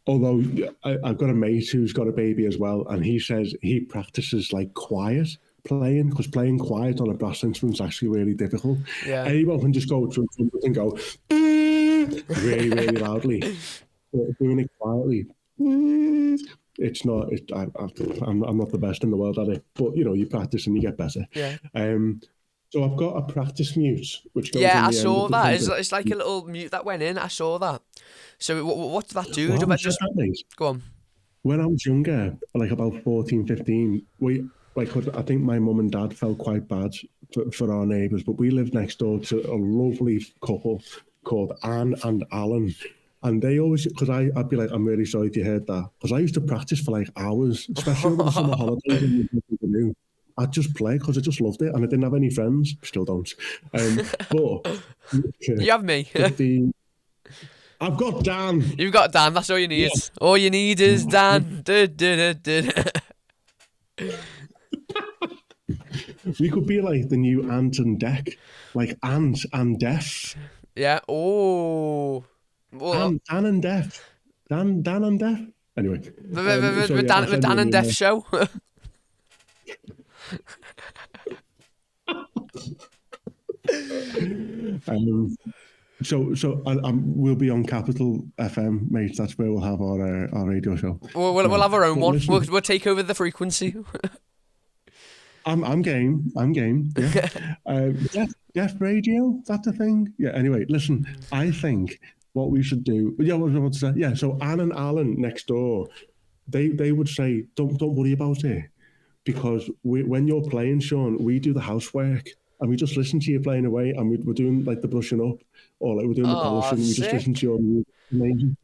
Although I've got a mate who's got a baby as well, and he says he practices like quiet playing, because playing quiet on a brass instrument is actually really difficult. Yeah. Anyone can just go to a trumpet and go really, really loudly. doing it quietly. It's not. I'm not the best in the world at it, but you practice and you get better. Yeah. So I've got a practice mute, which goes Yeah, on I the end saw of the that. trumpet. It's like a little mute that went in. I saw that. So what did that do? Well, Did having that said just that, mate, go on? when I was younger, like about 14, 15, I think my mum and dad felt quite bad for our neighbours, but we lived next door to a lovely couple called Anne and Alan. And they always, because I'd be like, I'm really sorry if you heard that. Because I used to practice for like hours, especially over the summer holidays. When you had nothing to do. I'd just play because I just loved it. And I didn't have any friends. Still don't. But You have me. I've got Dan. You've got Dan. That's all you need. Yeah. All you need is Dan. We could be like the new Ant and Dec, like Ant and Def. Yeah. Oh. Well, Dan and Def. Dan and Def. Anyway. the Dan and Def show. So we'll be on Capital FM, mate. That's where we'll have our radio show. We'll have our own one. Listen, We'll take over the frequency. I'm game. Yeah. Deaf radio. That's the thing. Yeah. Anyway, listen. I think what we should do. Yeah. What was I about to say? Yeah. So Anne and Alan next door, they would say, don't worry about it, because when you're playing, Sean, we do the housework. And we just listen to you playing away, and we're doing like the brushing up, or like we're doing the polishing. We just listen to your music. Amazing.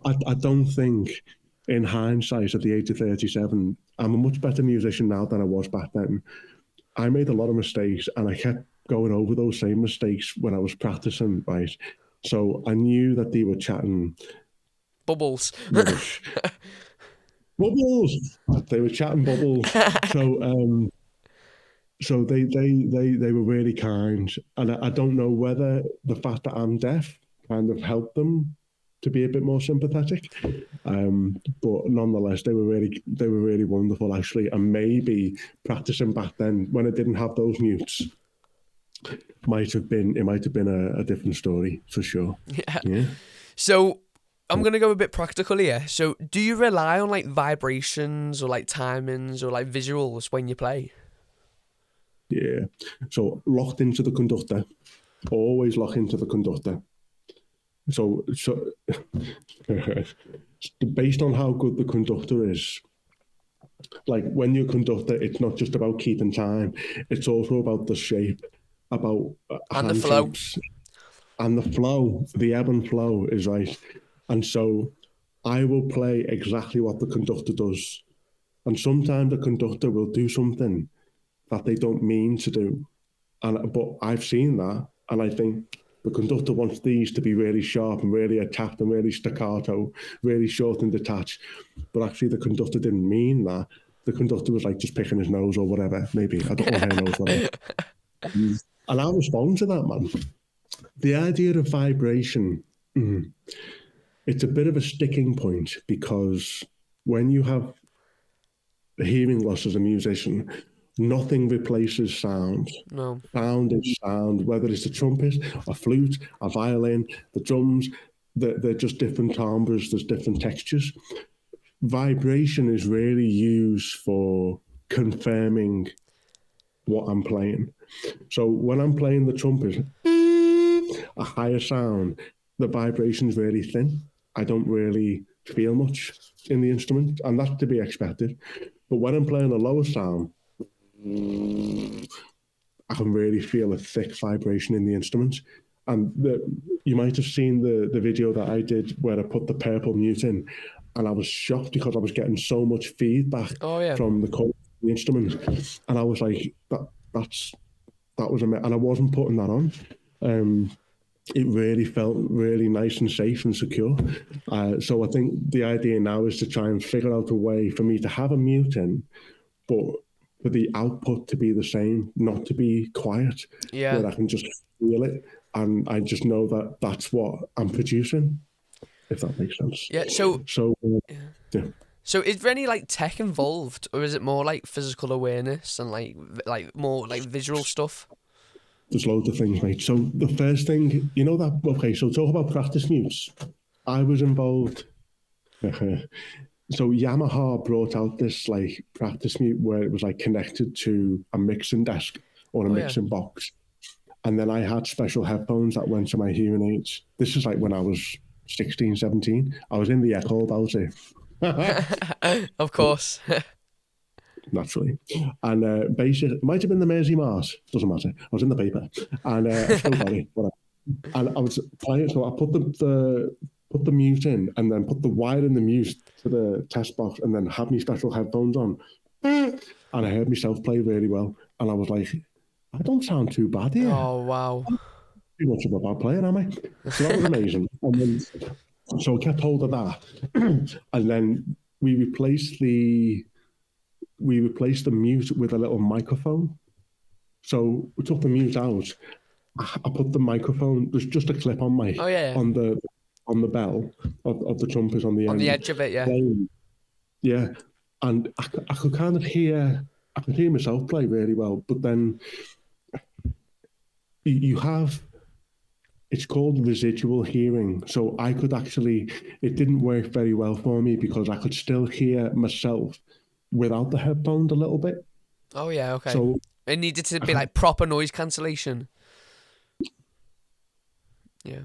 I don't think, in hindsight, at the age of 37, I'm a much better musician now than I was back then. I made a lot of mistakes, and I kept going over those same mistakes when I was practicing, right? So I knew that they were chatting Bubbles. rubbish. Bubbles. They were chatting bubbles. So they were really kind, and I don't know whether the fact that I'm deaf kind of helped them to be a bit more sympathetic, but nonetheless they were really wonderful actually. And maybe practicing back then when I didn't have those mutes might have been a different story for sure. Yeah. So I'm gonna go a bit practical here. So do you rely on like vibrations or like timings or like visuals when you play? Yeah. So locked into the conductor. Always lock into the conductor. So based on how good the conductor is, like when you're a conductor, it's not just about keeping time. It's also about the shape, about And the flow. shapes, and the flow. The ebb and flow is right. And so I will play exactly what the conductor does. And sometimes the conductor will do something that they don't mean to do. But I've seen that, and I think the conductor wants these to be really sharp and really attacked and really staccato, really short and detached. But actually the conductor didn't mean that. The conductor was like just picking his nose or whatever, maybe. I don't know how he knows whatever. And I'll respond to that, man. The idea of vibration, it's a bit of a sticking point, because when you have hearing loss as a musician, nothing replaces sound. No. Sound is sound, whether it's a trumpet, a flute, a violin, the drums, they're just different timbres, there's different textures. Vibration is really used for confirming what I'm playing. So when I'm playing the trumpet, a higher sound, the vibration's really thin. I don't really feel much in the instrument, and that's to be expected. But when I'm playing a lower sound, I can really feel a thick vibration in the instrument. And you might have seen the video that I did where I put the purple mute in, and I was shocked because I was getting so much feedback from the instrument, and I was like, that was and I wasn't putting that on. It really felt really nice and safe and secure. So I think the idea now is to try and figure out a way for me to have a mute in, but for the output to be the same, not to be quiet, where I can just feel it, and I just know that that's what I'm producing, if that makes sense. Yeah. So is there any like tech involved, or is it more like physical awareness and like more like visual stuff? There's loads of things, mate. So the first thing, so talk about practice mutes. I was involved. So Yamaha brought out this like practice mute where it was like connected to a mixing desk or a Oh, yeah. mixing box. And then I had special headphones that went to my hearing aids. This is like when I was 16, 17. I was in the Echo about it. Of course. Naturally. And basically, it might have been the Mersey Mars. Doesn't matter. I was in the paper. And I still got it. Whatever. And I was playing, so I put the mute in and then put the wire in the mute to the test box and then had my special headphones on. And I heard myself play really well. And I was like, I don't sound too bad here. Oh, wow. Too much of a bad player, am I? So that was amazing. And then, so I kept hold of that. And then we replaced the mute with a little microphone. So we took the mute out. I put the microphone, there's just a clip on my on the bell of the trumpet on the end. On the edge of it, yeah. Yeah. And I could kind of hear myself play really well, but then you have, it's called residual hearing. So I could actually, it didn't work very well for me because I could still hear myself without the headphones a little bit. Oh, yeah, okay. So it needed to be like proper noise cancellation. Yeah.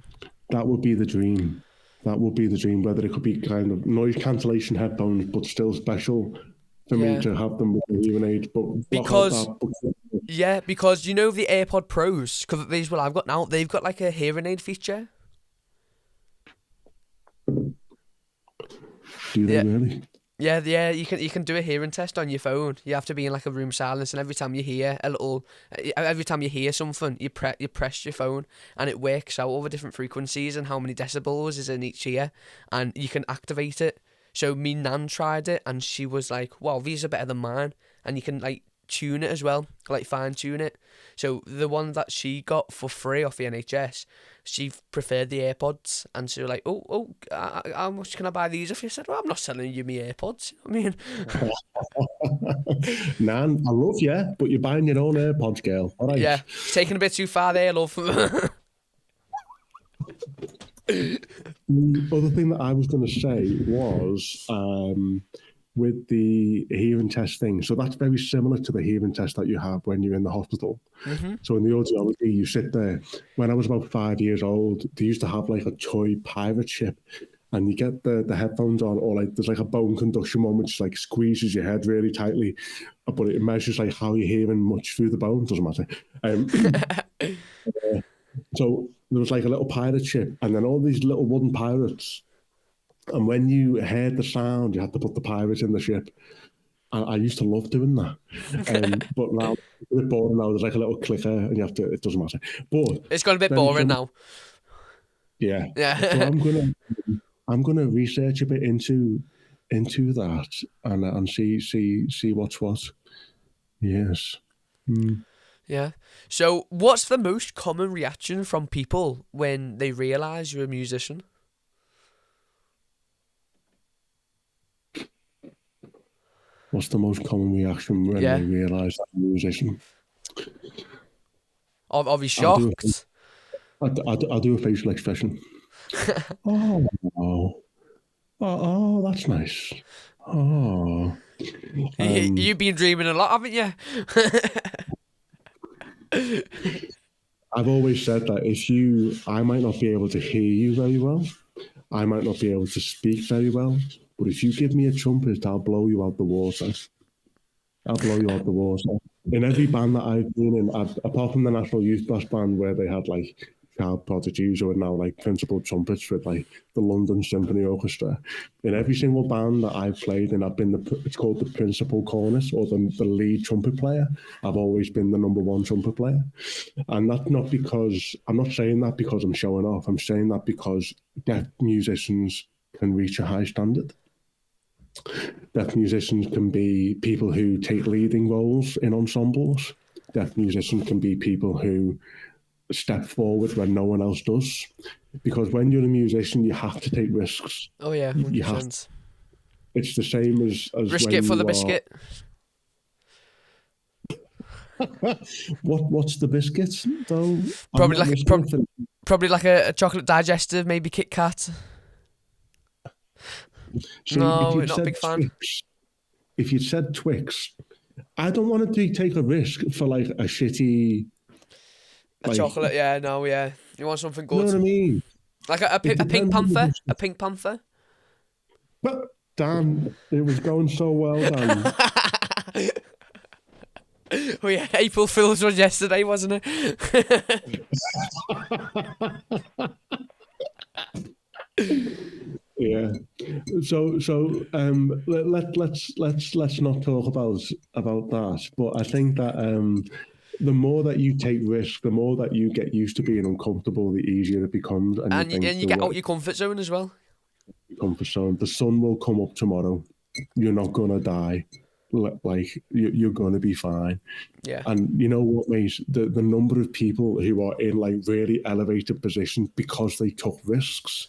That would be the dream. That would be the dream, whether it could be kind of noise cancellation headphones, but still special for me to have them with the hearing aids. But because you know the AirPod Pros, because these what I've got now, they've got like a hearing aid feature. Do they really? Yeah, you can do a hearing test on your phone. You have to be in like a room silence, and every time you hear something, you press your phone, and it works out over different frequencies and how many decibels is in each ear, and you can activate it. So me nan tried it, and she was like, "Wow, these are better than mine," and you can like tune it as well, like fine tune it. So the one that she got for free off the NHS, she preferred the AirPods, and so like, how much can I buy these? If you said, well, I'm not selling you my AirPods. I mean, Nan, I love you, but you're buying your own AirPods, girl. All right. Yeah, taking a bit too far there, love. The other thing that I was going to say was with the hearing test thing. So that's very similar to the hearing test that you have when you're in the hospital. Mm-hmm. So in the audiology, you sit there. When I was about 5 years old, they used to have like a toy pirate ship, and you get the headphones on, or like there's like a bone conduction one which like squeezes your head really tightly, but it measures like how you're hearing much through the bone. Doesn't matter. So there was like a little pirate ship, and then all these little wooden pirates. And when you heard the sound, you had to put the pirates in the ship. And I used to love doing that. But now it's a bit boring now. There's like a little clicker, and you have to. It doesn't matter. But it's got a bit boring now. Yeah. So I'm gonna research a bit into that and see what's what. Yes. Yeah. So, what's the most common reaction from people when they realise you're a musician? What's the most common reaction when they realise that I'm a musician? I'll be shocked. I do a facial expression. Oh, that's nice. Oh. You've been dreaming a lot, haven't you? I've always said that I might not be able to hear you very well. I might not be able to speak very well. But if you give me a trumpet, I'll blow you out the water. In every band that I've been in, apart from the National Youth Brass Band, where they had like child prodigies who are now like principal trumpets with like the London Symphony Orchestra, in every single band that I've played in, I've been it's called the principal cornet, or the lead trumpet player. I've always been the number one trumpet player. And that's not because, I'm not saying that because I'm showing off. I'm saying that because deaf musicians can reach a high standard. Deaf musicians can be people who take leading roles in ensembles. Deaf musicians can be people who step forward when no one else does. Because when you're a musician, you have to take risks. Oh yeah, 100%. It's the same as risk when it for the biscuit. What's the biscuit though? Probably like a chocolate digestive, maybe Kit Kat. See, No, not a big fan. If you'd said Twix, I don't want to take a risk for like a shitty, A like, chocolate, yeah, no, yeah. You want something you know good. what I mean? Like It a Pink depends on the Panther? A biscuit. Pink Panther? But Dan, it was going so well, Dan. Oh yeah, April Fool's was yesterday, wasn't it? Yeah. Let's not talk about that. But I think that the more that you take risks, the more that you get used to being uncomfortable, the easier it becomes, and you think And you the get out work your comfort zone as well. comfort zone. The sun will come up tomorrow. You're not gonna die. Like you're gonna be fine. Yeah. And you know what, mate? The number of people who are in like really elevated positions because they took risks.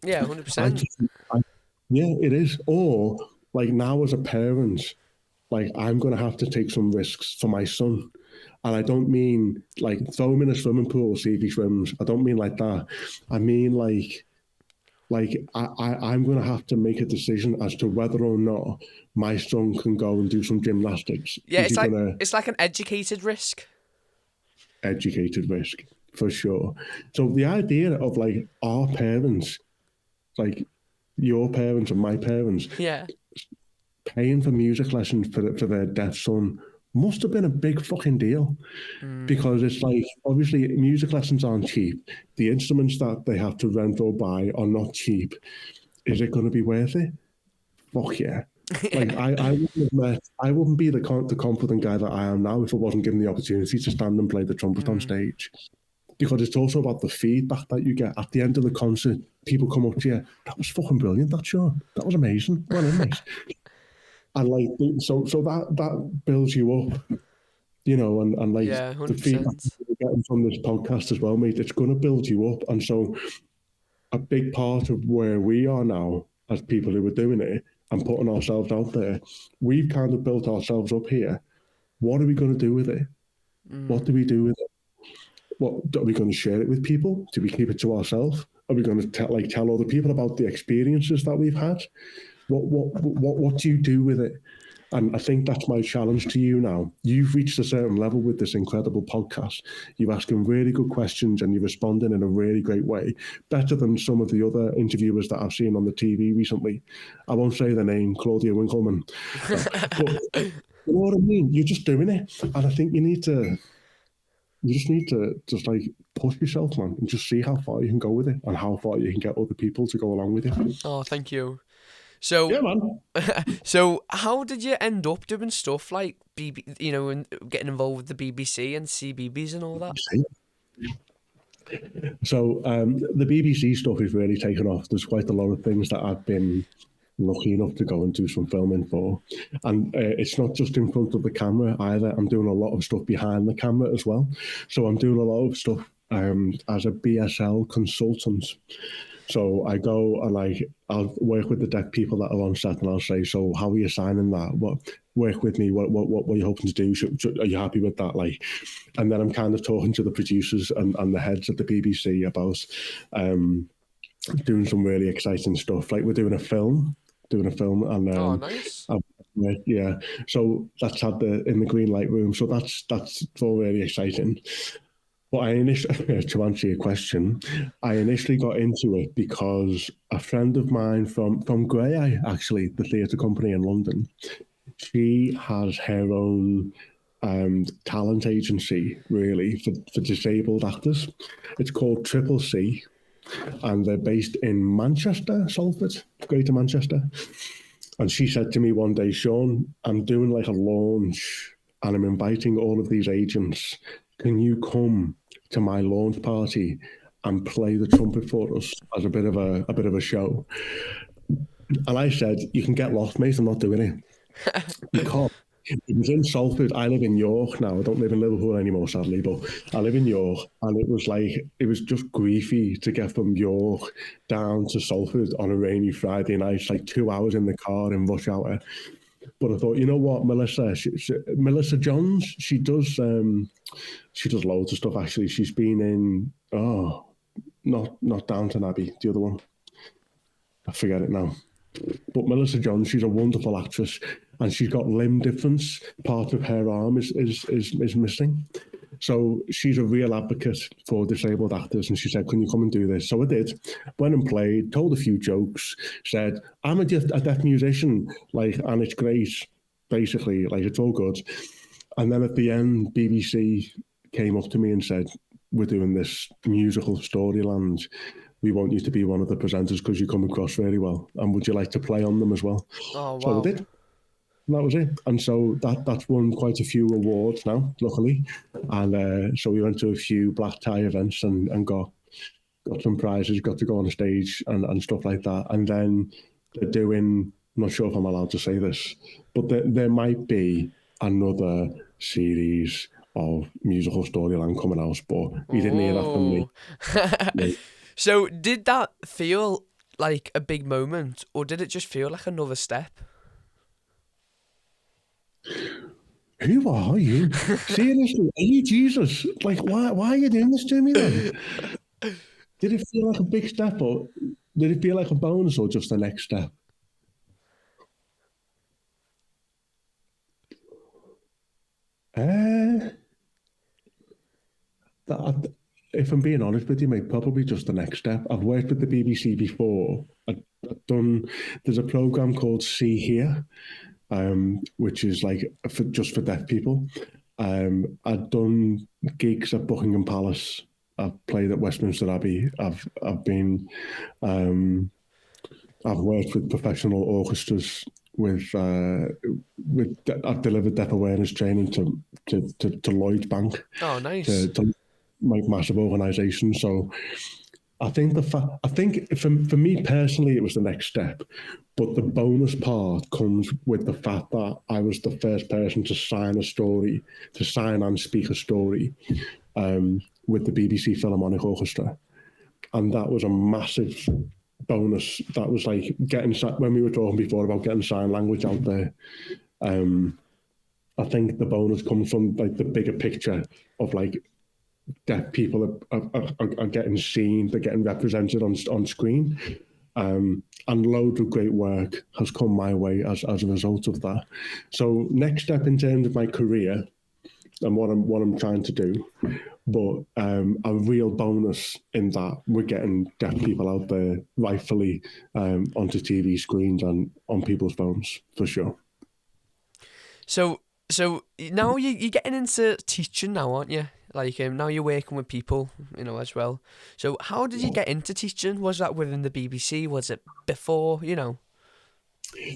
Yeah, I 100%. just, I, yeah, it is. Or like now as a parent, like I'm going to have to take some risks for my son. And I don't mean like throw him in a swimming pool, see if he swims. I don't mean like that. I mean I'm going to have to make a decision as to whether or not my son can go and do some gymnastics. Yeah, Is he going to it's like an educated risk. educated risk for sure? So the idea of like our parents, like your parents and my parents, Yeah. paying for music lessons for their deaf son must have been a big fucking deal because it's like obviously music lessons aren't cheap. The instruments that they have to rent or buy are not cheap. Is it going to be worth it? Fuck yeah. Like I wouldn't be the confident guy that I am now if I wasn't given the opportunity to stand and play the trumpet on stage. Because it's also about the feedback that you get at the end of the concert. People come up to you, that was fucking brilliant, that Sean. That was amazing. Well, mate. And like so that builds you up, you know, and like Yeah, the feedback 100%. you're getting from this podcast as well, mate, it's going to build you up. And so a big part of where we are now as people who are doing it and putting ourselves out there, we've kind of built ourselves up here. What are we going to do with it? What do we do with it? What are we going to share it with people? Do we keep it to ourselves? Are we going to tell other people about the experiences that we've had? What do you do with it? And I think that's my challenge to you now. You've reached a certain level with this incredible podcast. You're asking really good questions and you're responding in a really great way, better than some of the other interviewers that I've seen on the TV recently. I won't say the name, Claudia Winkleman. But you know what I mean? You're just doing it. And I think you just need to just like push yourself, man, and just see how far you can go with it and how far you can get other people to go along with it. Oh, thank you. So, Yeah, man. so how did you end up doing stuff like and getting involved with the BBC and CBBS and all that? So the BBC stuff is really taken off. There's quite a lot of things that I've been lucky enough to go and do some filming for. And it's not just in front of the camera either. I'm doing a lot of stuff behind the camera as well. So I'm doing a lot of stuff as a BSL consultant. So I go and I'll work with the deck people that are on set, and I'll say, so how are you signing that? What work with me? What are you hoping to do? Are you happy with that? And then I'm kind of talking to the producers and the heads of the BBC about doing some really exciting stuff. Like we're doing a film, and Oh, nice. yeah. So that's in the green light room. So that's all really exciting. But I initially, to answer your question, I initially got into it because a friend of mine from Grey Eye, actually, the theatre company in London, she has her own talent agency, really, for disabled actors. It's called Triple C, and they're based in Manchester, Salford, Greater Manchester. And she said to me one day, Sean, I'm doing like a launch and I'm inviting all of these agents. Can you come to my launch party and play the trumpet for us as a bit of a show? And I said, you can get lost, mate. I'm not doing it. Because it was in Salford. I live in York now. I don't live in Liverpool anymore, sadly, but I live in York. And it was just griefy to get from York down to Salford on a rainy Friday night, like 2 hours in the car in rush hour. But I thought, you know what, Melissa Johns, she does loads of stuff, actually. She's been in, not Downton Abbey, the other one. I forget it now. But Melissa Jones, she's a wonderful actress, and she's got limb difference. Part of her arm is missing. So she's a real advocate for disabled actors, and she said, "Can you come and do this?" So I did. Went and played, told a few jokes, said, "I'm a deaf musician, like, and it's great, basically, like, it's all good." And then at the end, BBC came up to me and said, "We're doing this musical Storyland. We want you to be one of the presenters because you come across very well. And would you like to play on them as well?" Oh, wow. So I did. And that was it. And so that's won quite a few awards now, luckily. And so we went to a few black tie events and got some prizes, got to go on stage and stuff like that. And then they're doing, I'm not sure if I'm allowed to say this, but there might be another series of musical Storyland coming out, but you didn't hear that from me. No. So did that feel like a big moment, or did it just feel like another step? Who are you? Seriously, are you Jesus? Like, why are you doing this to me then? Did it feel like a big step, or did it feel like a bonus, or just the next step? If I'm being honest with you, mate, probably just the next step. I've worked with the BBC before. There's a programme called See Here, which is like just for deaf people. I've done gigs at Buckingham Palace. I've played at Westminster Abbey. I've worked with professional orchestras. I've delivered deaf awareness training to Lloyds Bank. Oh, nice. To like massive organisations. So I think for me personally, it was the next step. But the bonus part comes with the fact that I was the first person to sign and speak a story with the BBC Philharmonic Orchestra. And that was a massive bonus. That was like when we were talking before about getting sign language out there. I think the bonus comes from like the bigger picture of like deaf people are getting seen, they're getting represented on screen. And loads of great work has come my way as a result of that. So next step in terms of my career and what I'm trying to do, but a real bonus in that we're getting deaf people out there rightfully onto TV screens and on people's phones, for sure. So now you're getting into teaching now, aren't you? Like now you're working with people, as well. So how did you get into teaching? Was that within the BBC? Was it before,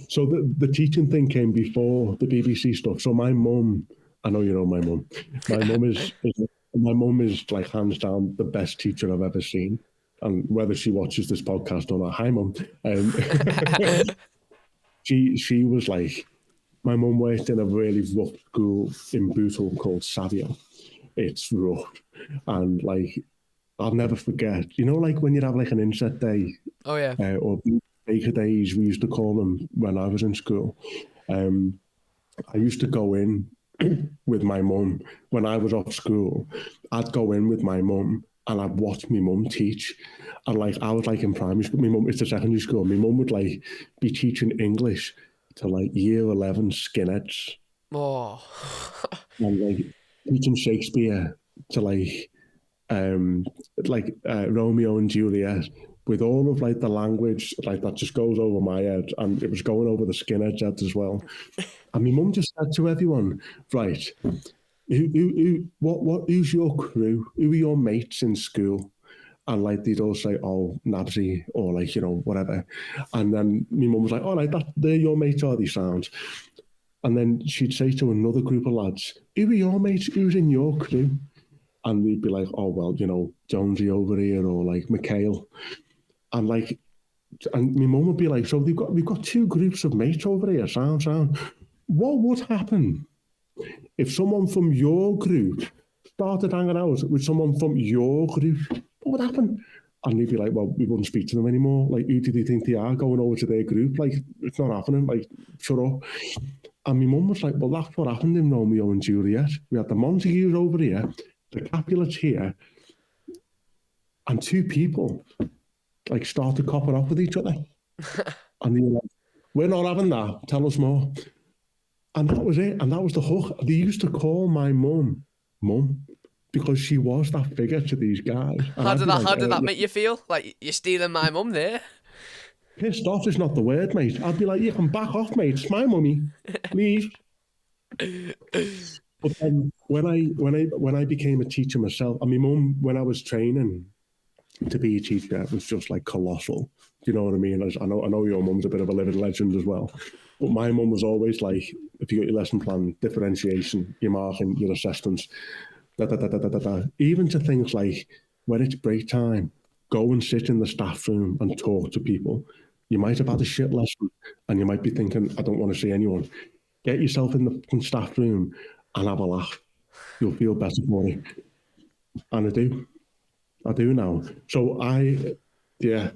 So the teaching thing came before the BBC stuff. So my mum, I know you know my mum. My mum is like hands down the best teacher I've ever seen. And whether she watches this podcast or not, hi mum. She was like, my mum worked in a really rough school in Bootle called Savio. It's rough. And like, I'll never forget, like when you'd have like an inset day. Oh yeah. Or baker days, we used to call them when I was in school. I used to go in with my mum when I was off school. I'd go in with my mum and I'd watch my mum teach. And like, I was like in primary school, my mum, it's a secondary school, my mum would like be teaching English to like year 11 skinheads. Oh. And like teaching Shakespeare to like Romeo and Juliet, with all of like the language like that just goes over my head, and it was going over the skinheads' heads as well. And my mum just said to everyone, right, who's your crew? Who are your mates in school? And like they'd all say, oh, Nabsy, or like, whatever. And then my mum was like, all right, they're your mates, are these sounds? And then she'd say to another group of lads, who are your mates? Who's in your crew? And we'd be like, oh, well, Jonesy over here, or like Mikhail. And like, and my mum would be like, so we've got two groups of mates over here, sound. What would happen if someone from your group started hanging out with someone from your group? What would happen? And they'd be like, well, we wouldn't speak to them anymore. Like, who do they think they are going over to their group? Like, it's not happening. Like, shut up. And my mum was like, well, that's what happened in Romeo and Juliet. We had the Montagues over here, the Capulets here, and two people like started copping up with each other. And they were like, we're not having that. Tell us more. And that was it. And that was the hook. They used to call my mum, because she was that figure to these guys. And I'd be like, How did that yeah, make you feel? Like you're stealing my mum there? pissed off is not the word, mate. I'd be like, you can back off, mate. It's my mummy. Leave. But then when I became a teacher myself, I mean, mum, when I was training to be a teacher, it was just like colossal. Do you know what I mean? I know your mum's a bit of a living legend as well. But my mum was always like, if you got your lesson plan, differentiation, your marking, your assessments, da, da, da, da, da, da, da. Even to things like when it's break time, go and sit in the staff room and talk to people. You might have had a shit lesson and you might be thinking, I don't want to see anyone. Get yourself in the staff room and have a laugh. You'll feel better for it. And I do now. So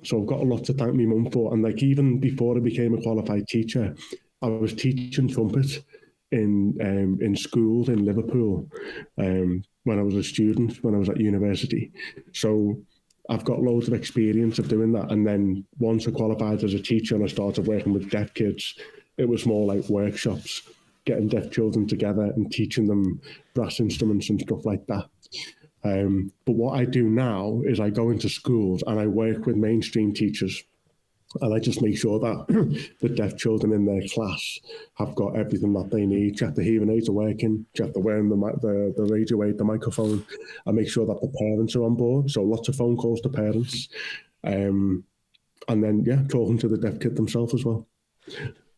so I've got a lot to thank my mum for. And like even before I became a qualified teacher, I was teaching trumpet in schools in Liverpool when I was a student, when I was at university. So I've got loads of experience of doing that. And then once I qualified as a teacher and I started working with deaf kids, it was more like workshops, getting deaf children together and teaching them brass instruments and stuff like that. But what I do now is I go into schools and I work with mainstream teachers, and I just make sure that the deaf children in their class have got everything that they need. Check the hearing aids are working, check the wearing the radio aid, the microphone. I make sure that the parents are on board. So lots of phone calls to parents. And then, talking to the deaf kid themselves as well.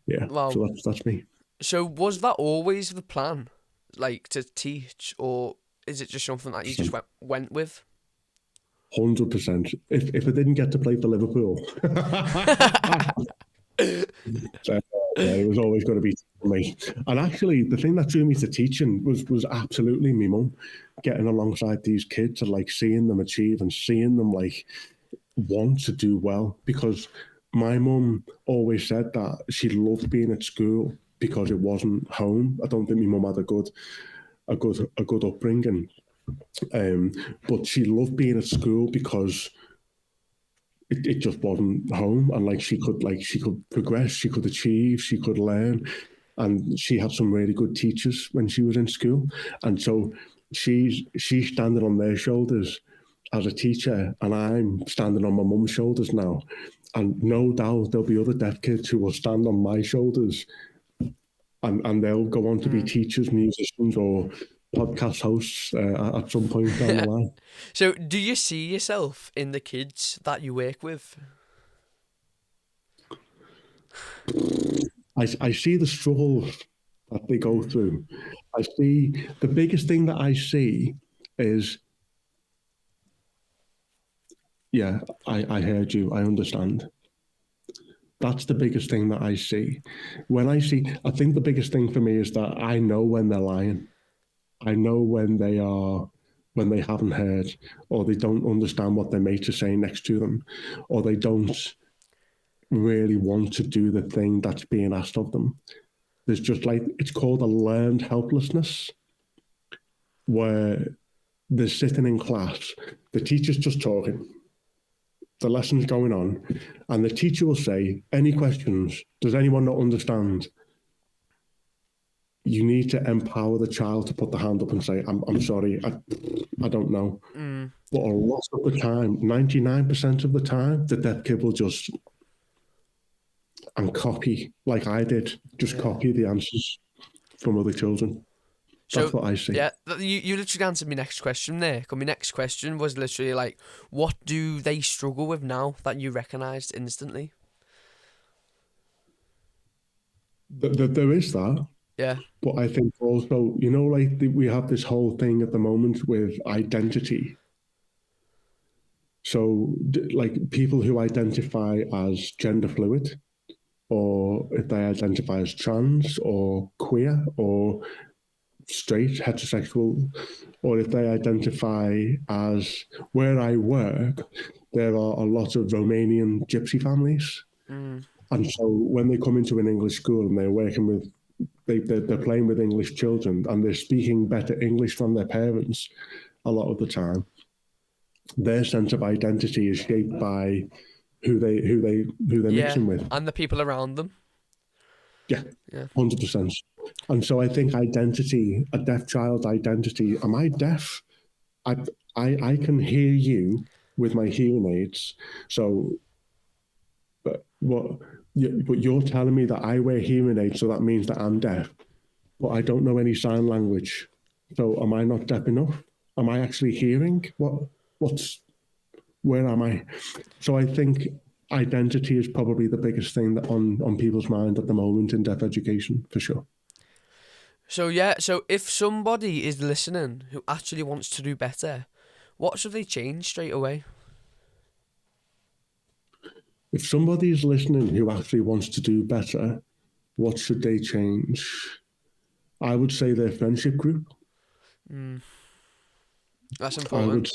Yeah, Wow. so that's me. So was that always the plan, like to teach, or is it just something that you just went with? 100%. If I didn't get to play for Liverpool, so, it was always going to be for me. And actually, the thing that drew me to teaching was absolutely me mum, getting alongside these kids and like seeing them achieve and seeing them like want to do well. Because my mum always said that she loved being at school because it wasn't home. I don't think my mum had a good upbringing. But she loved being at school because it just wasn't home, and like she could progress, she could achieve, she could learn, and she had some really good teachers when she was in school, and so she's standing on their shoulders as a teacher, and I'm standing on my mum's shoulders now, and no doubt there'll be other deaf kids who will stand on my shoulders, and they'll go on to be teachers, musicians, or podcast hosts at some point down the line. So do you see yourself in the kids that you work with? I see the struggles that they go through. I see the biggest thing that I see is, I heard you, I understand. That's the biggest thing that I see. I think the biggest thing for me is that I know when they're lying. I know when they haven't heard, or they don't understand what their mates are saying next to them, or they don't really want to do the thing that's being asked of them. There's just it's called a learned helplessness, where they're sitting in class, the teacher's just talking, the lesson's going on, and the teacher will say, any questions? Does anyone not understand? You need to empower the child to put the hand up and say, I'm sorry, I don't know. But a lot of the time, 99% of the time, the deaf kid will just copy, like I did, copy the answers from other children. That's what I see. Yeah, you literally answered my next question there. Because my next question was literally like, what do they struggle with now that you recognised instantly? There is that. Yeah. But I think also, we have this whole thing at the moment with identity. So, like people who identify as gender fluid, or if they identify as trans or queer or straight, heterosexual, or if they identify as, where I work, there are a lot of Romanian gypsy families. And so when they come into an English school and they're working with, they're playing with English children and they're speaking better English from their parents a lot of the time, their sense of identity is shaped by who they're mixing with. And the people around them. Yeah, Yeah. 100%. And so I think identity, a deaf child's identity. Am I deaf? I can hear you with my hearing aids. So, but you're telling me that I wear hearing aids, so that means that I'm deaf. But I don't know any sign language. So am I not deaf enough? Am I actually hearing? Where am I? So I think identity is probably the biggest thing that on people's mind at the moment in deaf education, for sure. So if somebody is listening who actually wants to do better, what should they change straight away? If somebody is listening who actually wants to do better, what should they change? I would say their friendship group. That's important.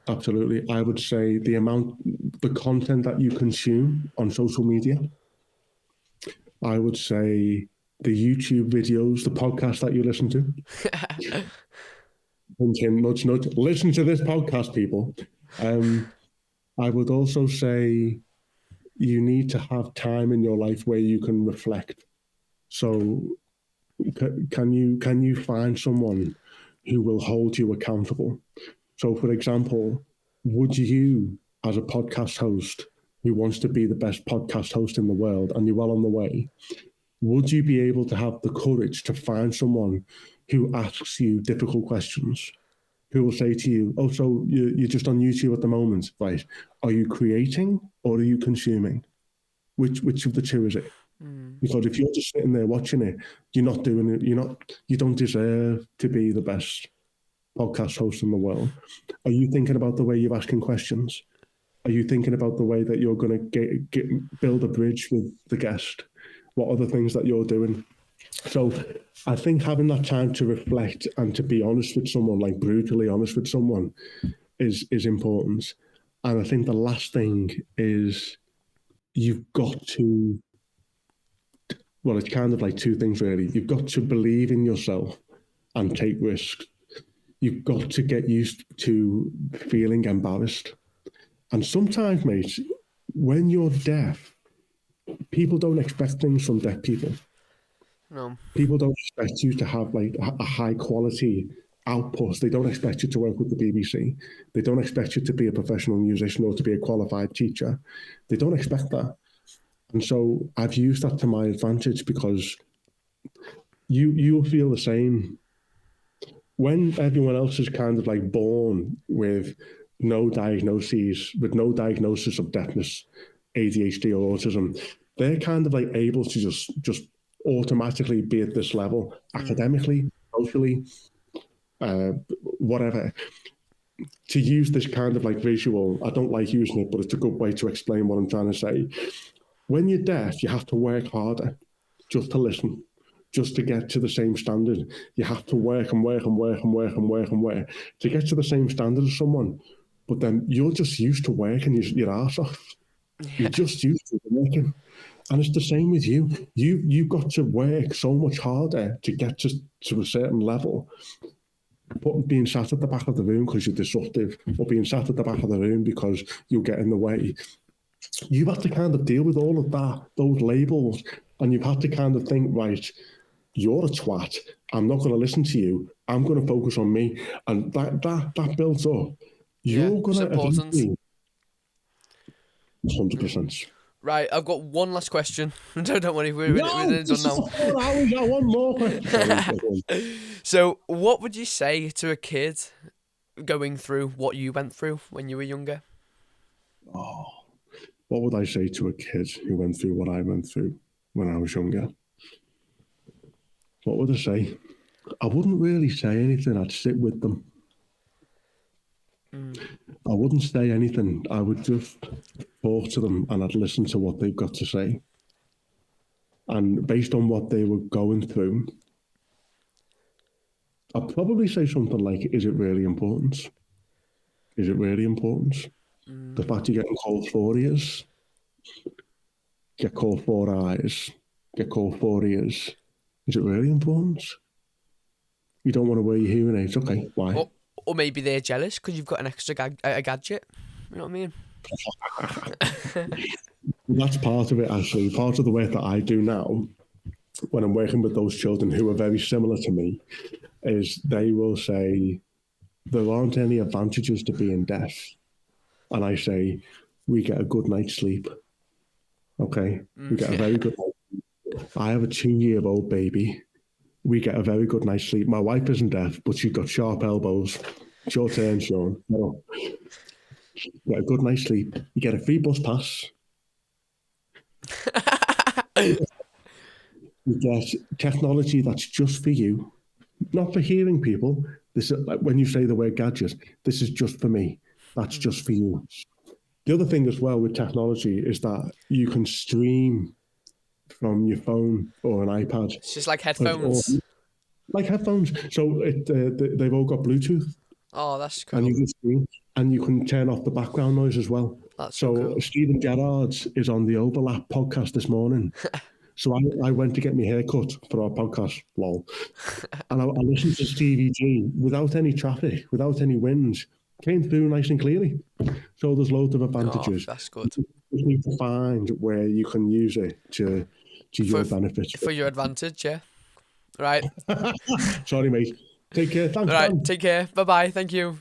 Absolutely. I would say the content that you consume on social media. I would say the YouTube videos, the podcast that you listen to. Nudge, nudge. Listen to this podcast, people. I would also say you need to have time in your life where you can reflect. So can you find someone who will hold you accountable? So, for example, would you, as a podcast host who wants to be the best podcast host in the world, and you're well on the way, would you be able to have the courage to find someone who asks you difficult questions, who will say to you, oh, so you're just on YouTube at the moment, right? Are you creating or are you consuming? Which of the two is it? Because if you're just sitting there watching it, you're not doing it. You don't deserve to be the best podcast host in the world. Are you thinking about the way you're asking questions? Are you thinking about the way that you're going to build a bridge with the guest? What are the things that you're doing? So I think having that time to reflect and to be honest with someone, like brutally honest with someone, is important. And I think the last thing is you've got to, well, it's kind of like two things really. You've got to believe in yourself and take risks. You've got to get used to feeling embarrassed. And sometimes, mate, when you're deaf, people don't expect things from deaf people. No. People don't expect you to have like a high quality output. They don't expect you to work with the BBC. They don't expect you to be a professional musician or to be a qualified teacher. They don't expect that. And so I've used that to my advantage because you'll feel the same. When everyone else is kind of like born with no diagnoses, with no diagnosis of deafness, ADHD or autism, they're kind of like able to just automatically be at this level academically, socially, whatever. To use this kind of like visual, I don't like using it, but it's a good way to explain what I'm trying to say. When you're deaf, you have to work harder just to listen, just to get to the same standard. You have to work and work and work and work and work and work to get to the same standard as someone. But then you're just used to working your arse off. Yeah. You're just used to working. And it's the same with you. You've got to work so much harder to get to a certain level. But being sat at the back of the room because you're disruptive, or being sat at the back of the room because you get in the way, you've had to kind of deal with all of that, those labels, and you've had to kind of think, right, you're a twat. I'm not going to listen to you. I'm going to focus on me. And that builds up. You're going to eventually... 100%. Right, I've got one last question. Don't worry, we're done now. 4 hours, I want more questions. So, what would you say to a kid going through what you went through when you were younger? Oh, what would I say to a kid who went through what I went through when I was younger? What would I say? I wouldn't really say anything. I'd sit with them. I wouldn't say anything. I would just talk to them and I'd listen to what they've got to say. And based on what they were going through, I'd probably say something like, is it really important? Is it really important? The fact you're getting called 4 ears, get called 4 eyes, get called 4 ears. Is it really important? You don't want to wear your hearing aids. Okay, why? Or maybe they're jealous because you've got an extra a gadget. You know what I mean? That's part of it, actually. Part of the work that I do now, when I'm working with those children who are very similar to me, is they will say, there aren't any advantages to being deaf. And I say, we get a good night's sleep. Okay? We get a very good night's sleep. I have a 2-year-old baby. We get a very good night's sleep. My wife isn't deaf, but she's got sharp elbows. It's your turn, Sean. No. You get a good night's sleep. You get a free bus pass. You get technology that's just for you, not for hearing people. This is, when you say the word gadget, this is just for me. That's just for you. The other thing as well with technology is that you can stream from your phone or an iPad. It's just like headphones. Like headphones. So they've all got Bluetooth. Oh, that's cool. And you can stream, and you can turn off the background noise as well. That's so cool. Stephen Gerrard's is on the Overlap podcast this morning. So I went to get my hair cut for our podcast, lol. And I listened to Stevie G without any traffic, without any winds. Came through nice and clearly. So there's loads of advantages. Oh, that's good. You need to find where you can use it to your benefit. For your advantage, yeah. Right. Sorry, mate. Take care. Thanks, Right, man. take care. Bye-bye. Thank you.